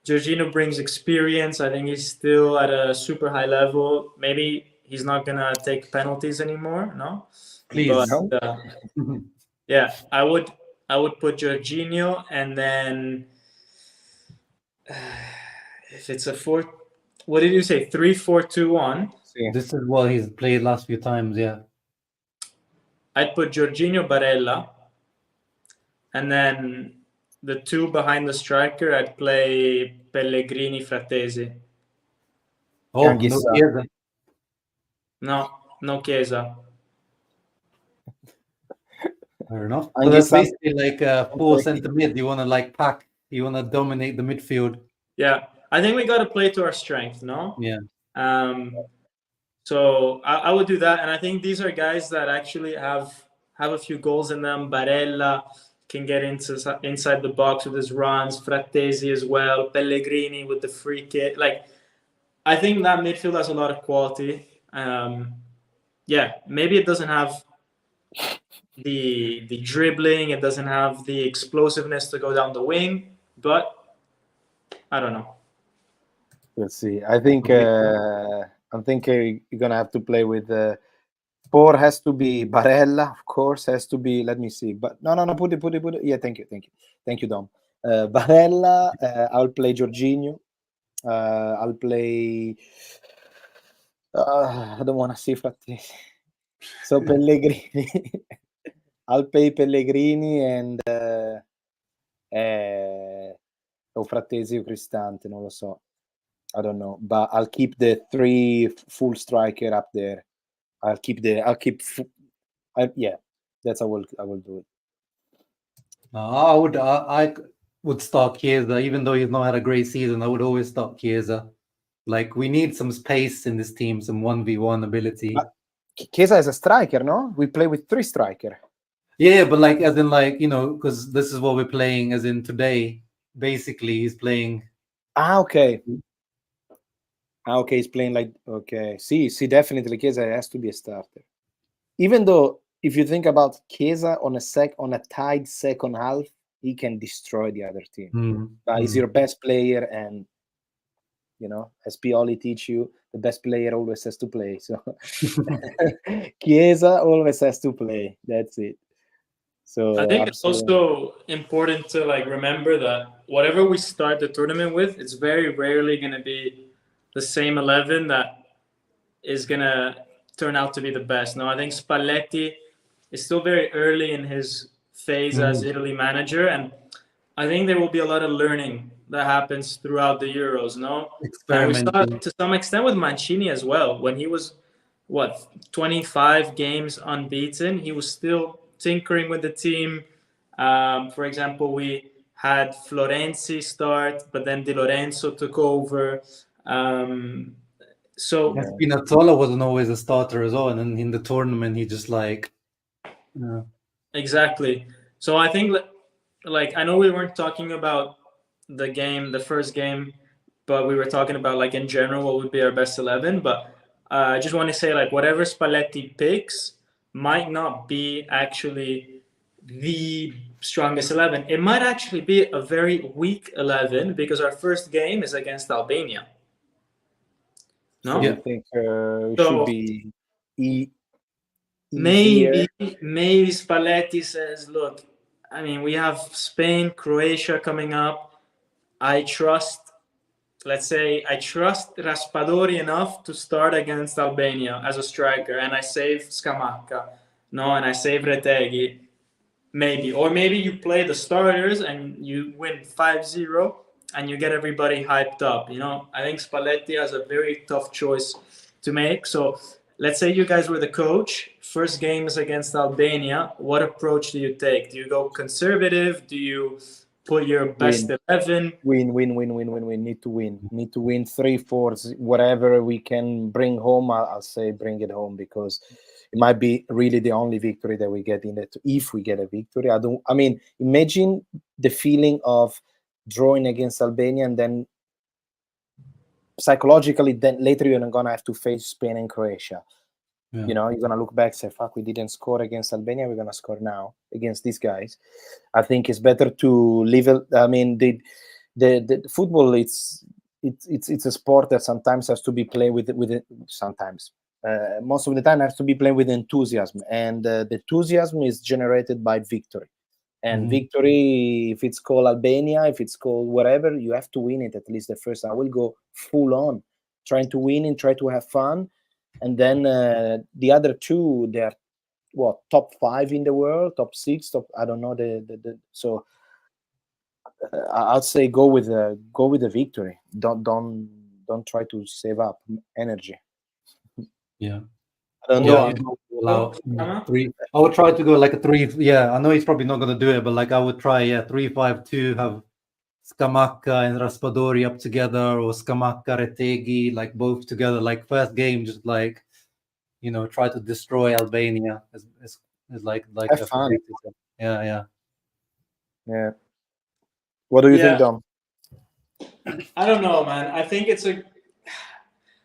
Jorginho brings experience. I think he's still at a super high level. Maybe he's not going to take penalties anymore, no? Please. But, yeah, I would put Jorginho, and then if it's a 4, what did you say? 3-4-2-1. This is what he's played last few times, yeah. I'd put Jorginho, Barella, and then the 2 behind the striker, I'd play Pellegrini, Frattesi. Oh, no Chiesa. No Chiesa. Fair enough. So that's basically like a 4 center mid. You want to pack. You want to dominate the midfield. Yeah, I think we got to play to our strength, no? Yeah. So I would do that, and I think these are guys that actually have a few goals in them. Barella can get inside the box with his runs. Frattesi as well. Pellegrini with the free kick. I think that midfield has a lot of quality. Yeah, maybe it doesn't have the dribbling. It doesn't have the explosiveness to go down the wing, but I don't know. Let's see. I think I'm thinking you're gonna have to play with 4 has to be Barella, of course, has to be. Let me see. But no. Put it. Yeah, thank you, Dom. Barella. I'll play Jorginho. I'll play. I don't want to see Frattesi. So Pellegrini. I'll play Pellegrini and o Frattesi o Cristante, non lo so. I don't know, but I'll keep the 3 full striker up there. Yeah, that's how I will do it. I would start Chiesa, even though he's not had a great season. I would always start Chiesa. We need some space in this team, some 1v1 ability. Chiesa is a striker, no? We play with 3 striker. Yeah, but as in because this is what we're playing. As in today, basically, he's playing. Okay. Okay, he's playing okay. See, definitely Chiesa has to be a starter. Even though, if you think about Chiesa on a tied second half, he can destroy the other team. He's your best player, and as Pioli teach you, the best player always has to play. So Chiesa always has to play. That's it. So I think it's also important to remember that whatever we start the tournament with, it's very rarely going to be the same 11 that is going to turn out to be the best. No, I think Spalletti is still very early in his phase as Italy manager, and I think there will be a lot of learning that happens throughout the Euros, no? And we saw it to some extent with Mancini as well. When he was, 25 games unbeaten, he was still tinkering with the team. For example, we had Florenzi start, but then Di Lorenzo took over. So Spinazzola wasn't always a starter as well, and then in the tournament he just exactly. So I think I know we weren't talking about the first game, but we were talking about in general what would be our best 11. But I just want to say whatever Spalletti picks might not be actually the strongest 11. It might actually be a very weak 11 because our first game is against Albania. No? So you think it So- should be easier? Maybe Spalletti says, look, I mean, we have Spain, Croatia coming up. I trust Raspadori enough to start against Albania as a striker, and I save Scamacca, and I save Retegui, maybe. Or maybe you play the starters and you win 5-0 and you get everybody hyped up. I think Spalletti has a very tough choice to make. So let's say you guys were the coach. First game is against Albania. What approach do you take? Do you go conservative? Do you put your best 11? Win. Need to win. 3-4, whatever we can bring home. I'll say bring it home, because it might be really the only victory that we get in it. If we get a victory, imagine the feeling of drawing against Albania, and then psychologically, then later you're gonna have to face Spain and Croatia. Yeah. You're gonna look back, say, "Fuck, we didn't score against Albania. We're gonna score now against these guys." I think it's better to leave it. I mean, the football, it's a sport that sometimes has to be played with it. Sometimes, most of the time, has to be played with enthusiasm, and the enthusiasm is generated by victory. And victory, if it's called Albania, if it's called whatever, you have to win it at least the first. I will go full on, trying to win and try to have fun. And then the other two, they're top 5 in the world, top 6, I don't know so I'd say go with the victory. Don't try to save up energy. Yeah. I don't know. Allow 3. I would try to go like a 3. Yeah, I know he's probably not going to do it, but like I would try 3-5-2, have Scamacca and Raspadori up together, or Scamacca, Retegui, like both together. Like first game, just like try to destroy Albania. Is like have fun. Yeah. What do you think, Dom? I don't know, man. I think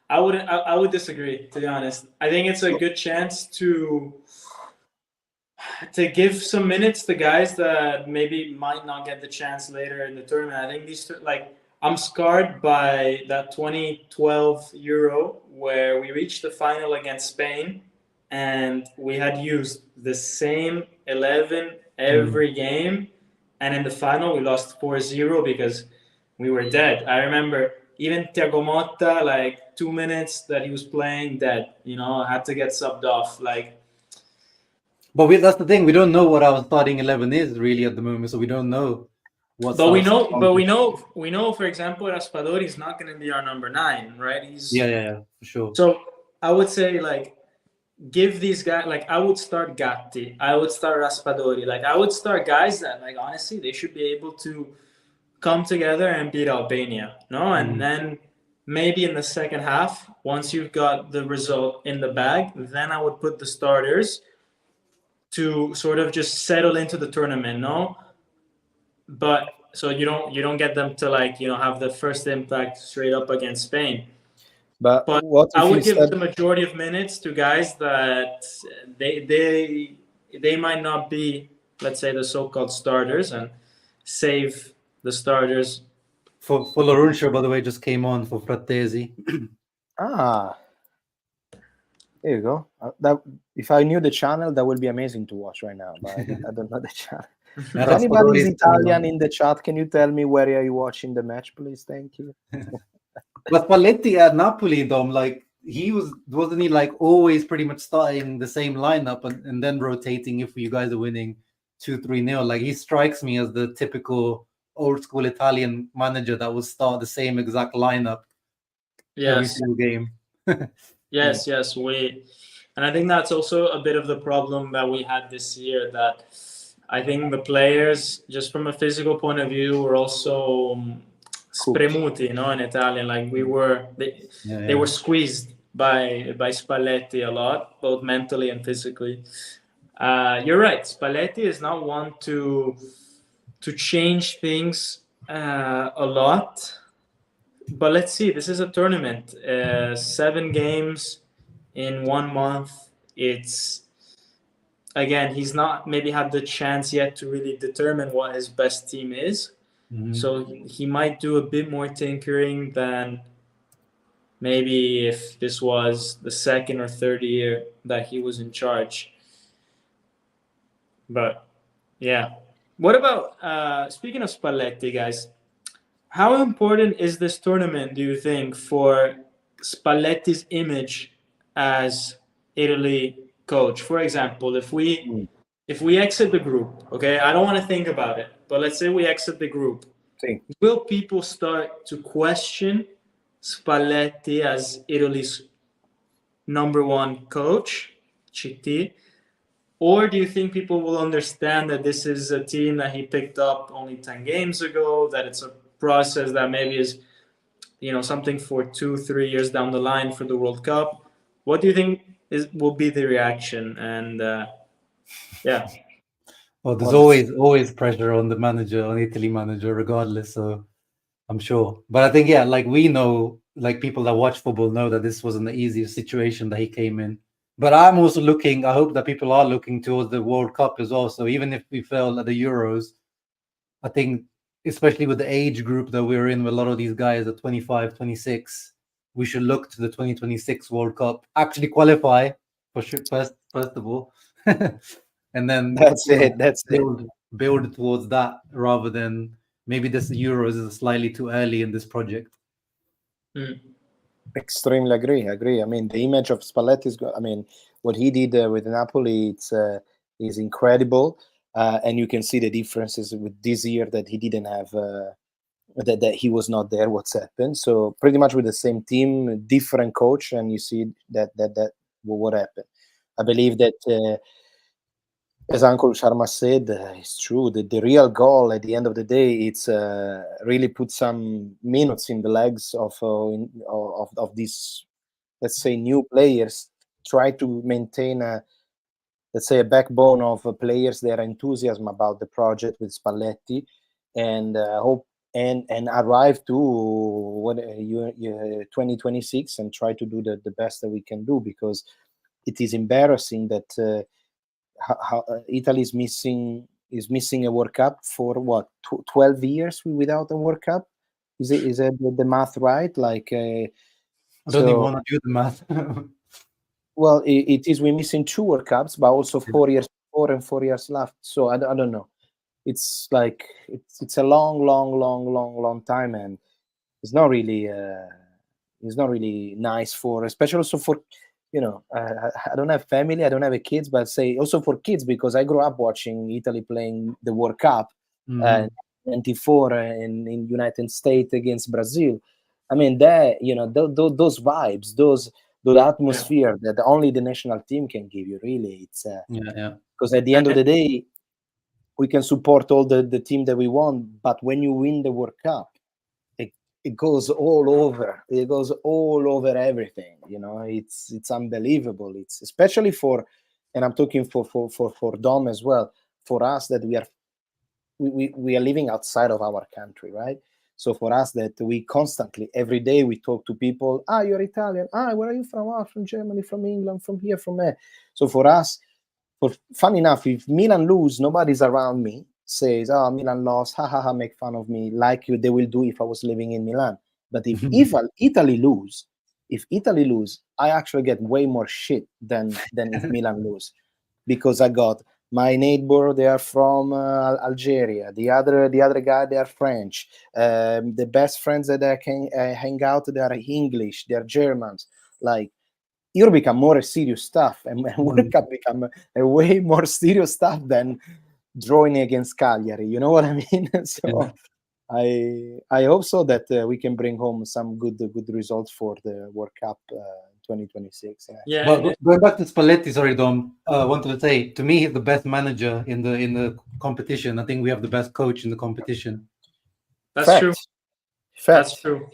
I would disagree, to be honest. I think it's a good chance to give some minutes to guys that maybe might not get the chance later in the tournament. I think I'm scarred by that 2012 Euro where we reached the final against Spain and we had used the same 11 every game, and in the final we lost 4-0 because we were dead. I remember even Thiago Motta, like 2 minutes that he was playing, dead. Had to get subbed off. But that's the thing. We don't know what our starting 11 is really at the moment, so we don't know. But we know. For example, Raspadori is not going to be our number 9, right? Yeah, for sure. So I would say give these guys, I would start Gatti, I would start Raspadori, I would start guys that honestly they should be able to come together and beat Albania, and then maybe in the second half, once you've got the result in the bag, then I would put the starters to sort of just settle into the tournament, but so you don't get them to have the first impact straight up against Spain. But what if I would give the majority of minutes to guys that they might not be, let's say, the so-called starters, and save the starters. For Laruncia, by the way, just came on for Frattesi. There you go. That if I knew the channel, that would be amazing to watch right now. But I don't know the channel. If anybody is Italian in the chat, can you tell me where are you watching the match, please? Thank you. But Spalletti at Napoli, Dom, wasn't he always pretty much starting the same lineup and then rotating if you guys are winning 2-3-0? He strikes me as the typical old school Italian manager that would start the same exact lineup every single game. Yes, and I think that's also a bit of the problem that we had this year, that I think the players, just from a physical point of view, were also spremuti, in Italian. They were squeezed by Spalletti a lot, both mentally and physically. You're right. Spalletti is not one to change things a lot. But let's see. This is a tournament. 7 games in 1 month. again, he's not maybe had the chance yet to really determine what his best team is. So he might do a bit more tinkering than maybe if this was the second or third year that he was in charge. But yeah. What about speaking of Spalletti, guys? How important is this tournament, do you think, for Spalletti's image as Italy coach? For example, if we exit the group, okay, I don't want to think about it, but let's say we exit the group. Sì. Will people start to question Spalletti as Italy's number one coach, CT? Or do you think people will understand that this is a team that he picked up only 10 games ago, that it's a process that maybe is, something for 2-3 years down the line for the World Cup? What do you think will be the reaction? And yeah. Well, there's always pressure on the manager, on Italy manager, regardless. So I'm sure. But I think, like we know, like people that watch football know that this wasn't the easiest situation that he came in. But I'm also I hope that people are looking towards the World Cup as well. So even if we fail at the Euros, I think, especially with the age group that we're in, with a lot of these guys at 25, 26, we should look to the 2026 World Cup, actually qualify for sure, first of all. And then That's it. build towards that, rather than maybe this Euros is slightly too early in this project. Extremely agree. I mean, the image of Spalletti is, what he did with Napoli, is incredible. And you can see the differences with this year that he didn't have, that he was not there. What's happened? So pretty much with the same team, different coach, and you see that what happened. I believe that, as Uncle Sharma said, it's true. The real goal at the end of the day, it's really put some minutes in the legs of these, let's say, new players. Try to maintain a backbone of players that are enthusiasm about the project with Spalletti, and hope and arrive to 2026 and try to do the best that we can do, because it is embarrassing that. How Italy is missing a World Cup for what 12 years without a World Cup. Is it the math right? Like I don't even want to do the math. Well, it is. We're missing 2 World Cups, but also 4 years before and 4 years left. So I don't know. It's like it's a long time, and it's not really nice for, especially also for. I don't have family, I don't have kids, but say also for kids, because I grew up watching Italy playing the World Cup, 94 in United States against Brazil. I mean, that those vibes, the atmosphere that only the national team can give you. Really, it's because at the end of the day, we can support all the team that we want, but when you win the World Cup, it goes all over. It goes all over everything. It's unbelievable. It's especially for, and I'm talking for Dom as well. For us, that we are living outside of our country, right? So for us, that we constantly, every day, we talk to people. You're Italian. Where are you from? From Germany, from England, from here, from there. So for us, fun enough, if Milan lose, nobody's around me says, Milan lost, make fun of me, like they will do if I was living in Milan. But if Italy lose, I actually get way more shit than if Milan lose, because I got my neighbor, they are from Algeria, the other guy, they are French, the best friends that I can hang out, they are English, they are Germans. Like, Euro become more serious stuff, and World Cup become a way more serious stuff than drawing against Cagliari. You know what I mean? So I hope so that we can bring home some good results for the World Cup 2026. But going back to Spalletti, sorry, Dom, I wanted to say, to me, he's the best manager in the competition. I think we have the best coach in the competition. That's true. That's true.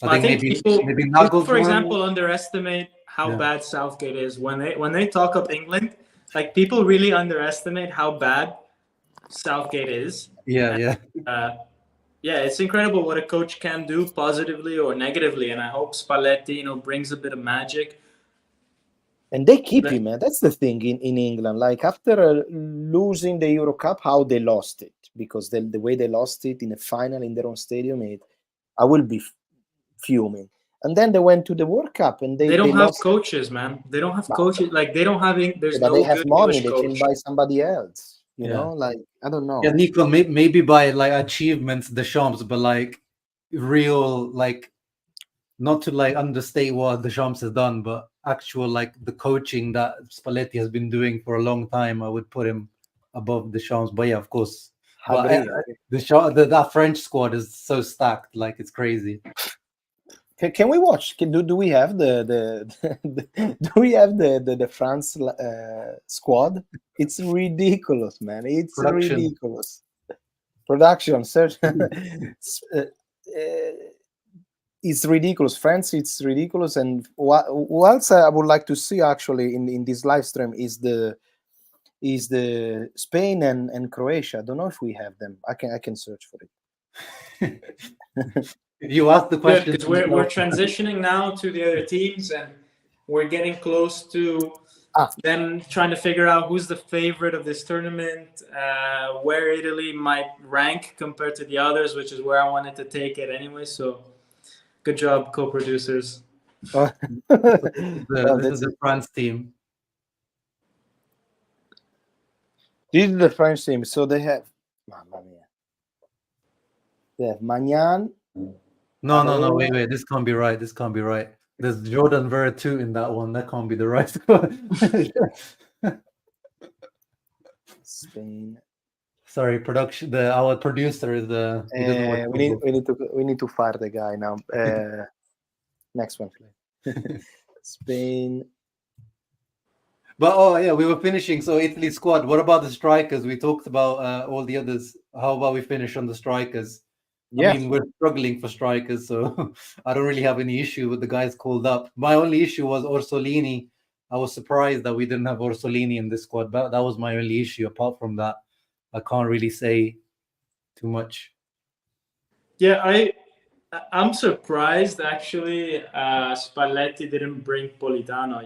I think people, for example, underestimate how bad Southgate is. When they talk of England, like, people really underestimate how bad Southgate is. It's incredible what a coach can do, positively or negatively. And I hope Spalletti, brings a bit of magic. And they keep him, man. That's the thing in England. Like after losing the Euro Cup, how they lost it, because the way they lost it in a final in their own stadium, I will be fuming. And then they went to the World Cup and They don't have lost. coaches, man. They don't have coaches. Like they don't have. There's But no they have good money. English They coach. can buy somebody else. You Yeah. know, like I don't know. Yeah, Nico, maybe by like achievements, Deschamps, but like real, like not to like understate what Deschamps has done, but actual like the coaching that Spalletti has been doing for a long time, I would put him above Deschamps. But yeah, of course. But that French squad is so stacked, like it's crazy. Can we watch? Do we have do we have the France squad? It's ridiculous, man. It's ridiculous. Production, search. It's ridiculous. France, it's ridiculous. And what else I would like to see actually in this live stream is the Spain and Croatia. I don't know if we have them. I can search for it. You asked the question. Because we're transitioning now to the other teams, and we're getting close to them trying to figure out who's the favorite of this tournament, where Italy might rank compared to the others, which is where I wanted to take it anyway. So, good job, co-producers. This is the France team. This is the French team. So they have, mamma mia. They have Magnan. No, wait. This can't be right. There's Jordan Veretout in that one. That can't be the right squad. Spain. Sorry, production. Our producer is the. We need to fire the guy now. Next one, please. Spain. But we were finishing. So Italy squad. What about the strikers? We talked about all the others. How about we finish on the strikers? Yeah. I mean, we're struggling for strikers, so I don't really have any issue with the guys called up. My only issue was Orsolini. I was surprised that we didn't have Orsolini in this squad, but that was my only issue. Apart from that, I can't really say too much. Yeah, I'm surprised actually Spalletti didn't bring Politano,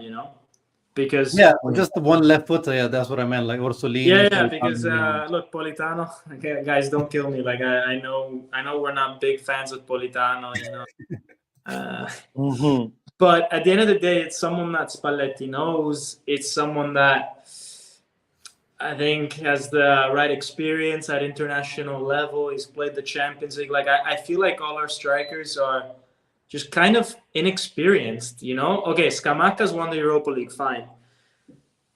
because just the one left footer. Yeah, that's what I meant. Like Orsolini. Yeah, because look, Politano. Okay, guys, don't kill me. Like I know we're not big fans of Politano, But at the end of the day, it's someone that Spalletti knows. It's someone that I think has the right experience at international level. He's played the Champions League. Like I feel like all our strikers are just kind of inexperienced, Okay, Scamacca's won the Europa League, fine.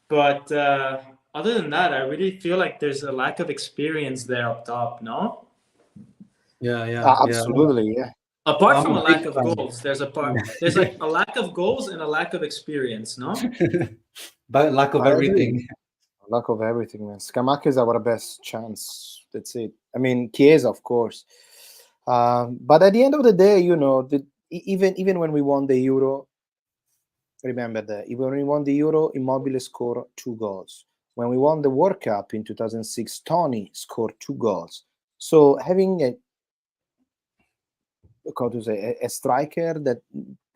But other than that, I really feel like there's a lack of experience there up top, no? Yeah. Absolutely, yeah. Apart from a lack of goals, there's like a lack of goals and a lack of experience, no? But lack of everything. Lack of everything, man. Scamacca is our best chance. That's it. I mean, Chiesa, of course. But at the end of the day, even when we won the Euro, remember that when we won the Euro, Immobile scored 2 goals. When we won the World Cup in 2006, Tony scored 2 goals. So having a striker that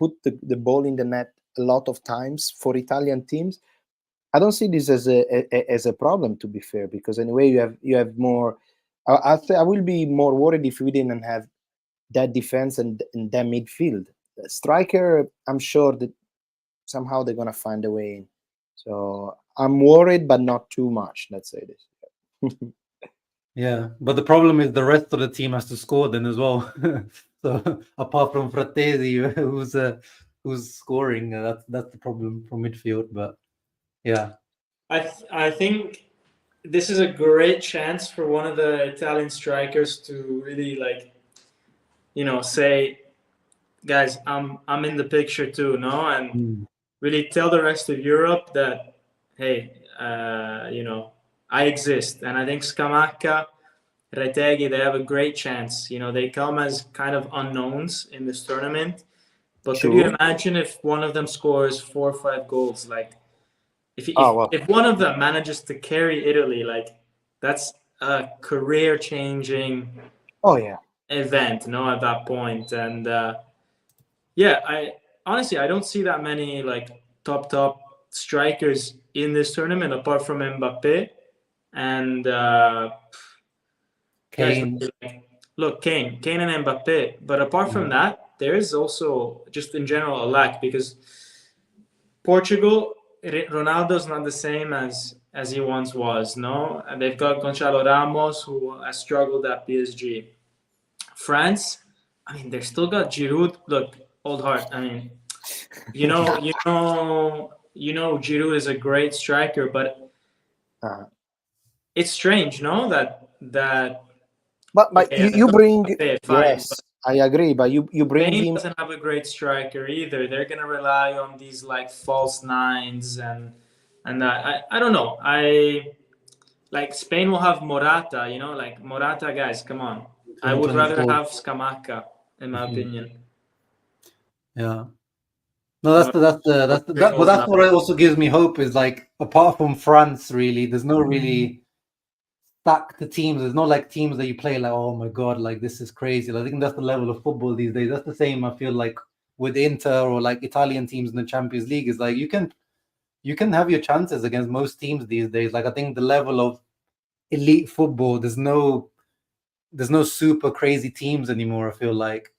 put the ball in the net a lot of times for Italian teams, I don't see this as a problem, to be fair, because anyway you have more. I will be more worried if we didn't have that defense and that midfield. The striker, I'm sure that somehow they're gonna find a way in. So I'm worried, but not too much. Let's say this. Yeah, but the problem is the rest of the team has to score then as well. So apart from Frattesi, who's scoring, that's the problem from midfield. But yeah, I think this is a great chance for one of the Italian strikers to really say, guys, I'm in the picture too, no, and really tell the rest of Europe that, hey, I exist. And I think Scamacca, Retegui, they have a great chance. They come as kind of unknowns in this tournament. But could you imagine if one of them scores 4 or 5 goals? Like, if one of them manages to carry Italy, like, that's a career-changing event, at that point. And I honestly, I don't see that many like top strikers in this tournament apart from Mbappe and Kane. guys, look, Kane and Mbappe. But apart from that, there is also just in general a lack because Portugal, Ronaldo's not the same as he once was. No, and they've got Gonçalo Ramos who has struggled at PSG. France, I mean, they've still got Giroud. Look, old heart. I mean, Giroud is a great striker, but it's strange, no? But okay, you bring fine, yes, I agree. But you bring Spain him. doesn't have a great striker either. They're gonna rely on these like false nines and I don't know. I like Spain will have Morata. Like Morata guys. Come on, I would rather 2024. have Scamacca in my opinion. Yeah. No, that's what also gives me hope is like apart from France, really, there's no really stacked teams. There's no like teams that you play like, oh my god, like this is crazy. Like, I think that's the level of football these days. That's the same I feel like with Inter or like Italian teams in the Champions League is like you can have your chances against most teams these days. Like I think the level of elite football, there's no super crazy teams anymore. I feel like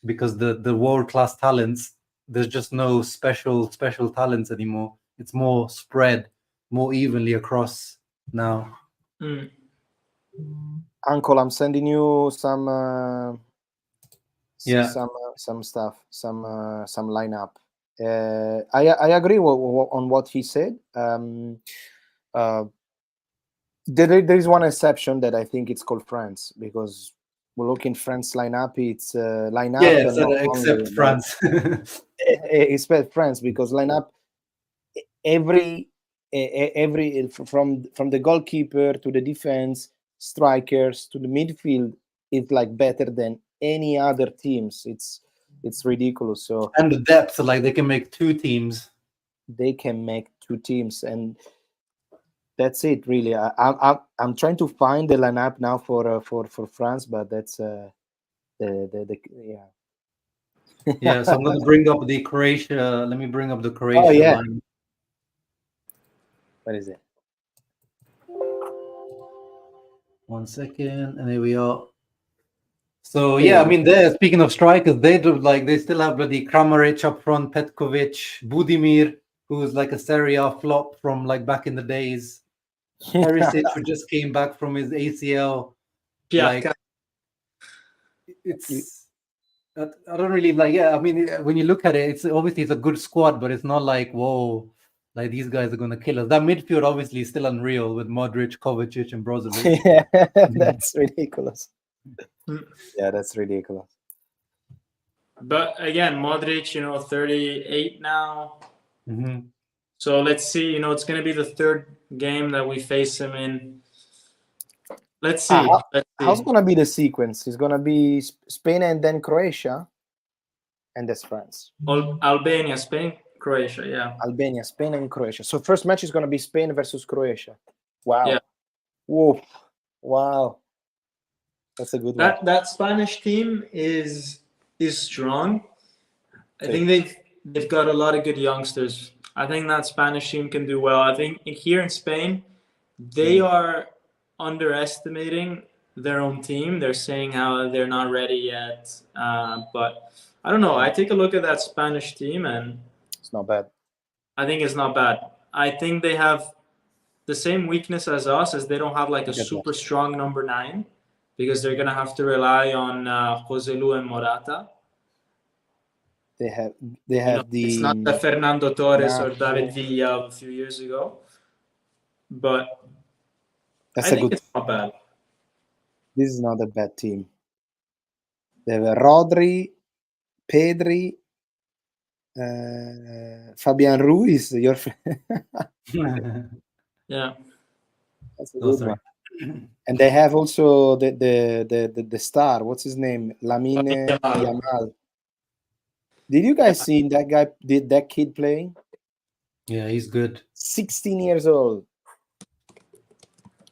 because the world class talents, there's just no special talents anymore. It's more spread more evenly across now. Uncle, I'm sending you some some stuff, some lineup. I agree on what he said. There is one exception that I think it's called France because we look in France lineup. It's lineup. Yeah, so except France. Except France because lineup every from the goalkeeper to the defense, strikers to the midfield is like better than any other teams. It's ridiculous. So and the depth, like they can make two teams. They can make two teams, and that's it. Really, I'm trying to find the lineup now for France, but that's yeah. Yeah, so I'm going to bring up the Croatia. Let me bring up the Croatia line. What is it? 1 second, and here we are. So yeah, I mean, speaking of strikers, they still have bloody Kramaric up front, Petkovic, Budimir, who's like a Serie A flop from like back in the days. Perisic, who just came back from his ACL. Like, it's I don't really like. Yeah, I mean, when you look at it, it's a good squad, but it's not like whoa, like these guys are gonna kill us. That midfield obviously is still unreal with Modric, Kovacic, and Brozovic. Yeah, that's ridiculous. Yeah, that's ridiculous. But again, Modric, 38 now. So let's see. It's going to be the third game that we face him in. Let's see. How's going to be the sequence? It's going to be Spain and then Croatia, and that's France. Albania, Spain, Croatia. Yeah. Albania, Spain, and Croatia. So first match is going to be Spain versus Croatia. Wow. Yeah. Whoa. Wow. That's a good one. That Spanish team is strong. I think they've got a lot of good youngsters. I think that Spanish team can do well. I think here in Spain, they are underestimating their own team. They're saying how they're not ready yet. But I don't know. I take a look at that Spanish team and it's not bad. I think it's not bad. I think they have the same weakness as us, as they don't have like a super strong number 9. Because they're gonna have to rely on Joselu and Morata. They have the. It's not the Fernando Torres or David Villa of a few years ago, but I think it's not bad. This is not a bad team. They have Rodri, Pedri, Fabian Ruiz, your friend. Yeah, that's a good one. And they have also the star. What's his name? Lamine Yamal. Did you guys see that kid playing? Yeah, he's good. 16 years old.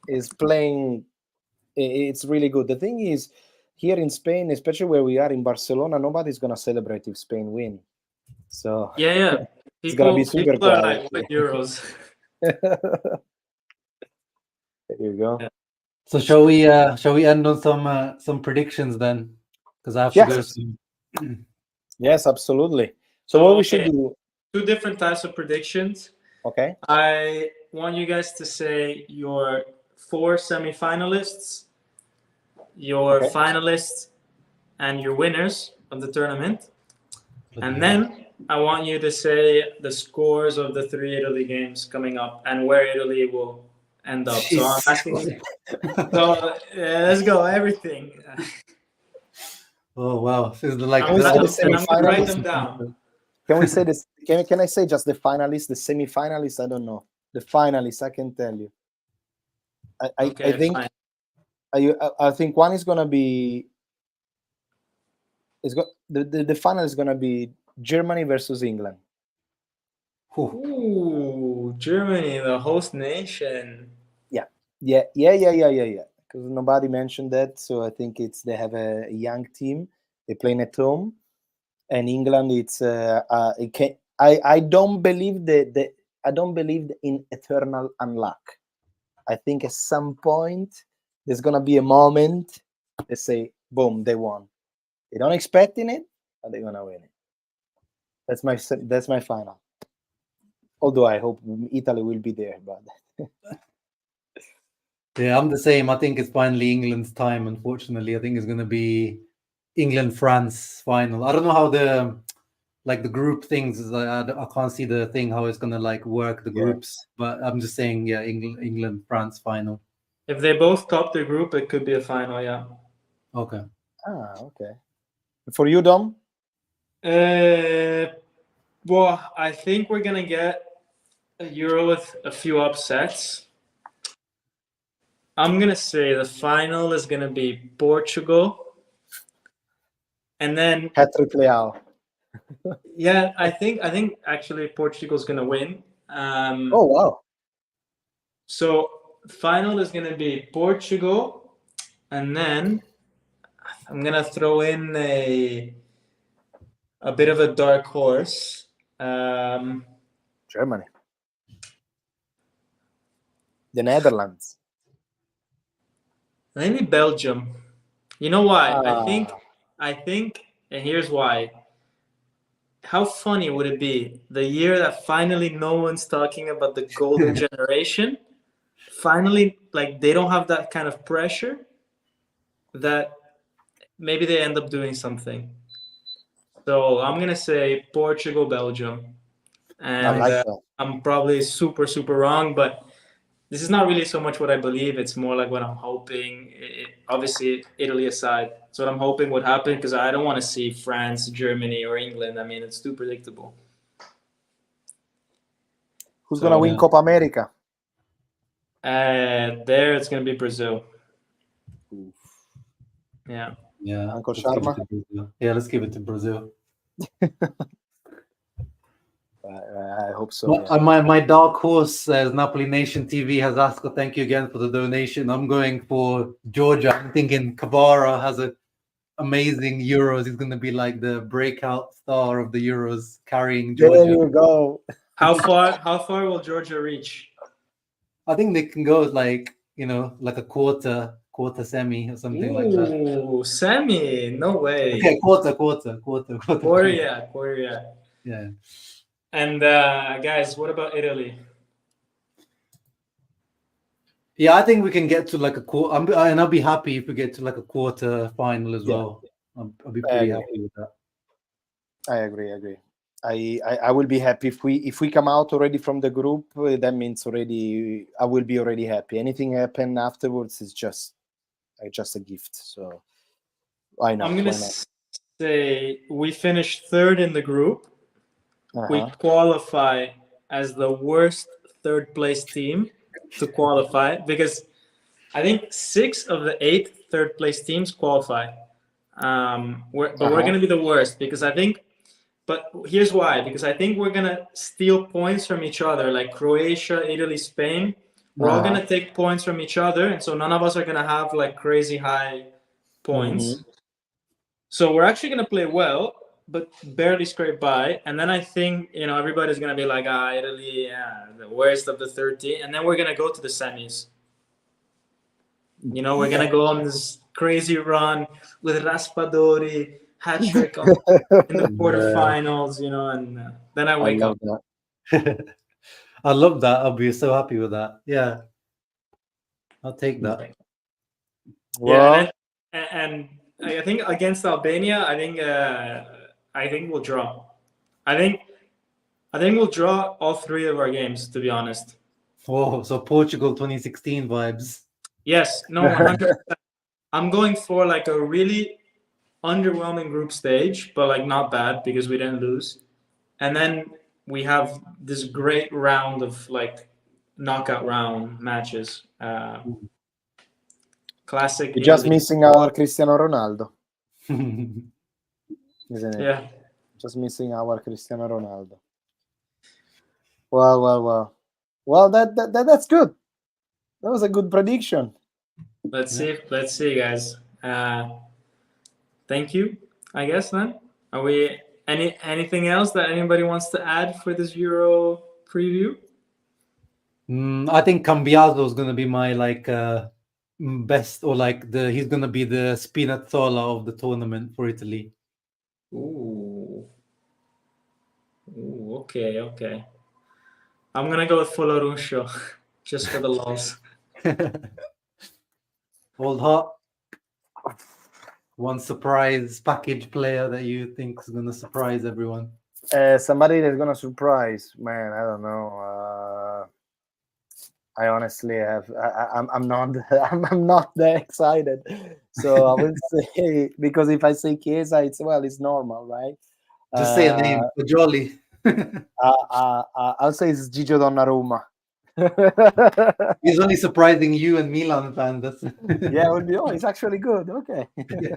Is playing. It's really good. The thing is, here in Spain, especially where we are in Barcelona, nobody's gonna celebrate if Spain win. So Yeah. it's gonna be super people are quiet. like, what Euros? There you go. Yeah. So shall we end on some predictions then? Because I have to Yeah. go soon. Yes, absolutely. So what we should Okay. do? 2 different types of predictions. Okay. I want you guys to say your 4 semifinalists, your Okay. finalists, and your winners of the tournament. And then I want you to say the scores of the 3 Italy games coming up and where Italy will end up. So I'm asking you. So let's go. Everything. Oh wow, this is like Can we say the And I'm gonna write semifinalists? them down. Can we say this? Can I say just the finalists, the semifinalists? I don't know. The finalists, I can tell you. I think fine. I think one is gonna be the final is gonna be Germany versus England. Ooh, Germany, the host nation. Yeah. Because nobody mentioned that, so I think they have a young team. They're playing at home, and England. I don't believe I don't believe in eternal unluck. I think at some point there's gonna be a moment they say, boom, they won. They don't expect in it, but they're gonna win it. That's my final. Although I hope Italy will be there, but Yeah, I'm the same. I think it's finally England's time. Unfortunately, I think it's going to be England-France final. I don't know how the group things is. I can't see the thing how it's going to work the groups. But I'm just saying, yeah, England-France final. If they both top their group, it could be a final. Yeah. Okay. Okay. For you, Dom? Well, I think we're gonna get a Euro with a few upsets. I'm gonna say the final is gonna be Portugal, and then Patrick Leao. yeah, I think actually Portugal's gonna win. Oh wow! So final is gonna be Portugal, and then I'm gonna throw in a bit of a dark horse. Germany, the Netherlands, maybe Belgium. You know why? Ah. I think, and here's why. How funny would it be the year that finally no one's talking about the golden generation? Finally, they don't have that kind of pressure, that maybe they end up doing something. So I'm gonna say Portugal, Belgium, I and like that. I'm probably super wrong, but this is not really so much what I believe. It's more like what I'm hoping. Obviously, Italy aside, it's what I'm hoping would happen, because I don't want to see France, Germany, or England. I mean, it's too predictable. Who's gonna win Copa America? There, it's gonna be Brazil. Oof. Yeah. Yeah. Uncle Sharma? Yeah, let's give it to Brazil. I hope so. Yeah. My dark horse, as Napoli Nation TV has asked, thank you again for the donation. I'm going for Georgia. I'm thinking Kvara has an amazing Euros. He's going to be like the breakout star of the Euros, carrying Georgia. There you go. How far will Georgia reach? I think they can go like a quarter semi or something like that. Ooh, semi? No way. Okay, quarter. Yeah. And guys, what about Italy? Yeah, I think we can get to like a quarter, and I'll be happy if we get to like a quarter final as well. I'll be pretty happy with that. I agree. I will be happy if we come out already from the group. That means already I will be already happy. Anything happen afterwards is just a gift. So why not? I'm gonna say we finished third in the group. We qualify as the worst third place team to qualify, because I think 6 of the 8 third place teams qualify. We're gonna be the worst, because I think. But here's why: because I think we're gonna steal points from each other, like Croatia, Italy, Spain. We're all gonna take points from each other, and so none of us are gonna have crazy high points. So we're actually gonna play well, but barely scrape by. And then I think, everybody's going to be like, Italy, the worst of the 30. And then we're going to go to the semis. We're going to go on this crazy run with Raspadori, hat trick in the quarterfinals, and then I wake up. That. I love that. I'll be so happy with that. Yeah. I'll take that. Well, yeah, and I think against Albania, I think we'll draw. I think we'll draw all 3 of our games, to be honest. Oh, so Portugal 2016 vibes. Yes, no, 100%. I'm going for like a really underwhelming group stage, but like not bad because we didn't lose. And then we have this great round of like knockout round matches. Classic. we're just missing our Cristiano Ronaldo, isn't it? Yeah. Just missing our Cristiano Ronaldo. Well, that's good. That was a good prediction. Let's see, guys. Thank you, I guess. Then are we anything else that anybody wants to add for this Euro preview? I think Cambiaso is going to be my best, or he's going to be the Spinazzola of the tournament for Italy. Ooh, okay. I'm gonna go with Foloruscio just for the loss. Old hot. One surprise package player that you think is going to surprise everyone. Somebody that's gonna surprise, man. I don't know. I honestly have. I'm not. I'm not that excited. So I will say, because if I say Chiesa, it's normal, right? Just say a name. Jolly. I'll say it's Gigio Donnarumma. He's only surprising you and Milan fans. Yeah, it would be. Oh, he's actually good. Okay. Yeah.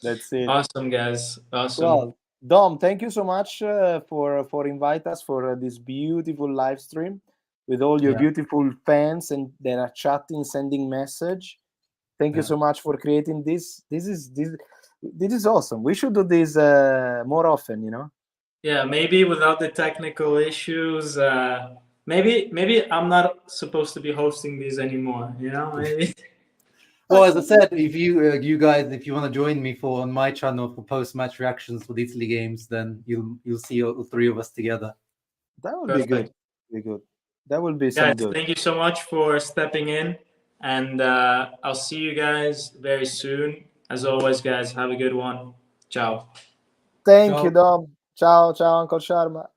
That's it. Awesome, guys. Awesome. Well, Dom, thank you so much for invite us for this beautiful live stream with all your beautiful fans and that are chatting, sending message. Thank you so much for creating this. This is awesome. We should do this more often, Yeah, maybe without the technical issues. Maybe I'm not supposed to be hosting these anymore. Maybe. Well, as I said, if you guys, if you want to join me on my channel for post-match reactions for the Italy games, then you'll see all 3 of us together. That would be good. Be good. That will be some good. Thank you so much for stepping in, and I'll see you guys very soon. As always, guys, have a good one. Ciao. Thank you, Dom. Ciao, Uncle Sharma.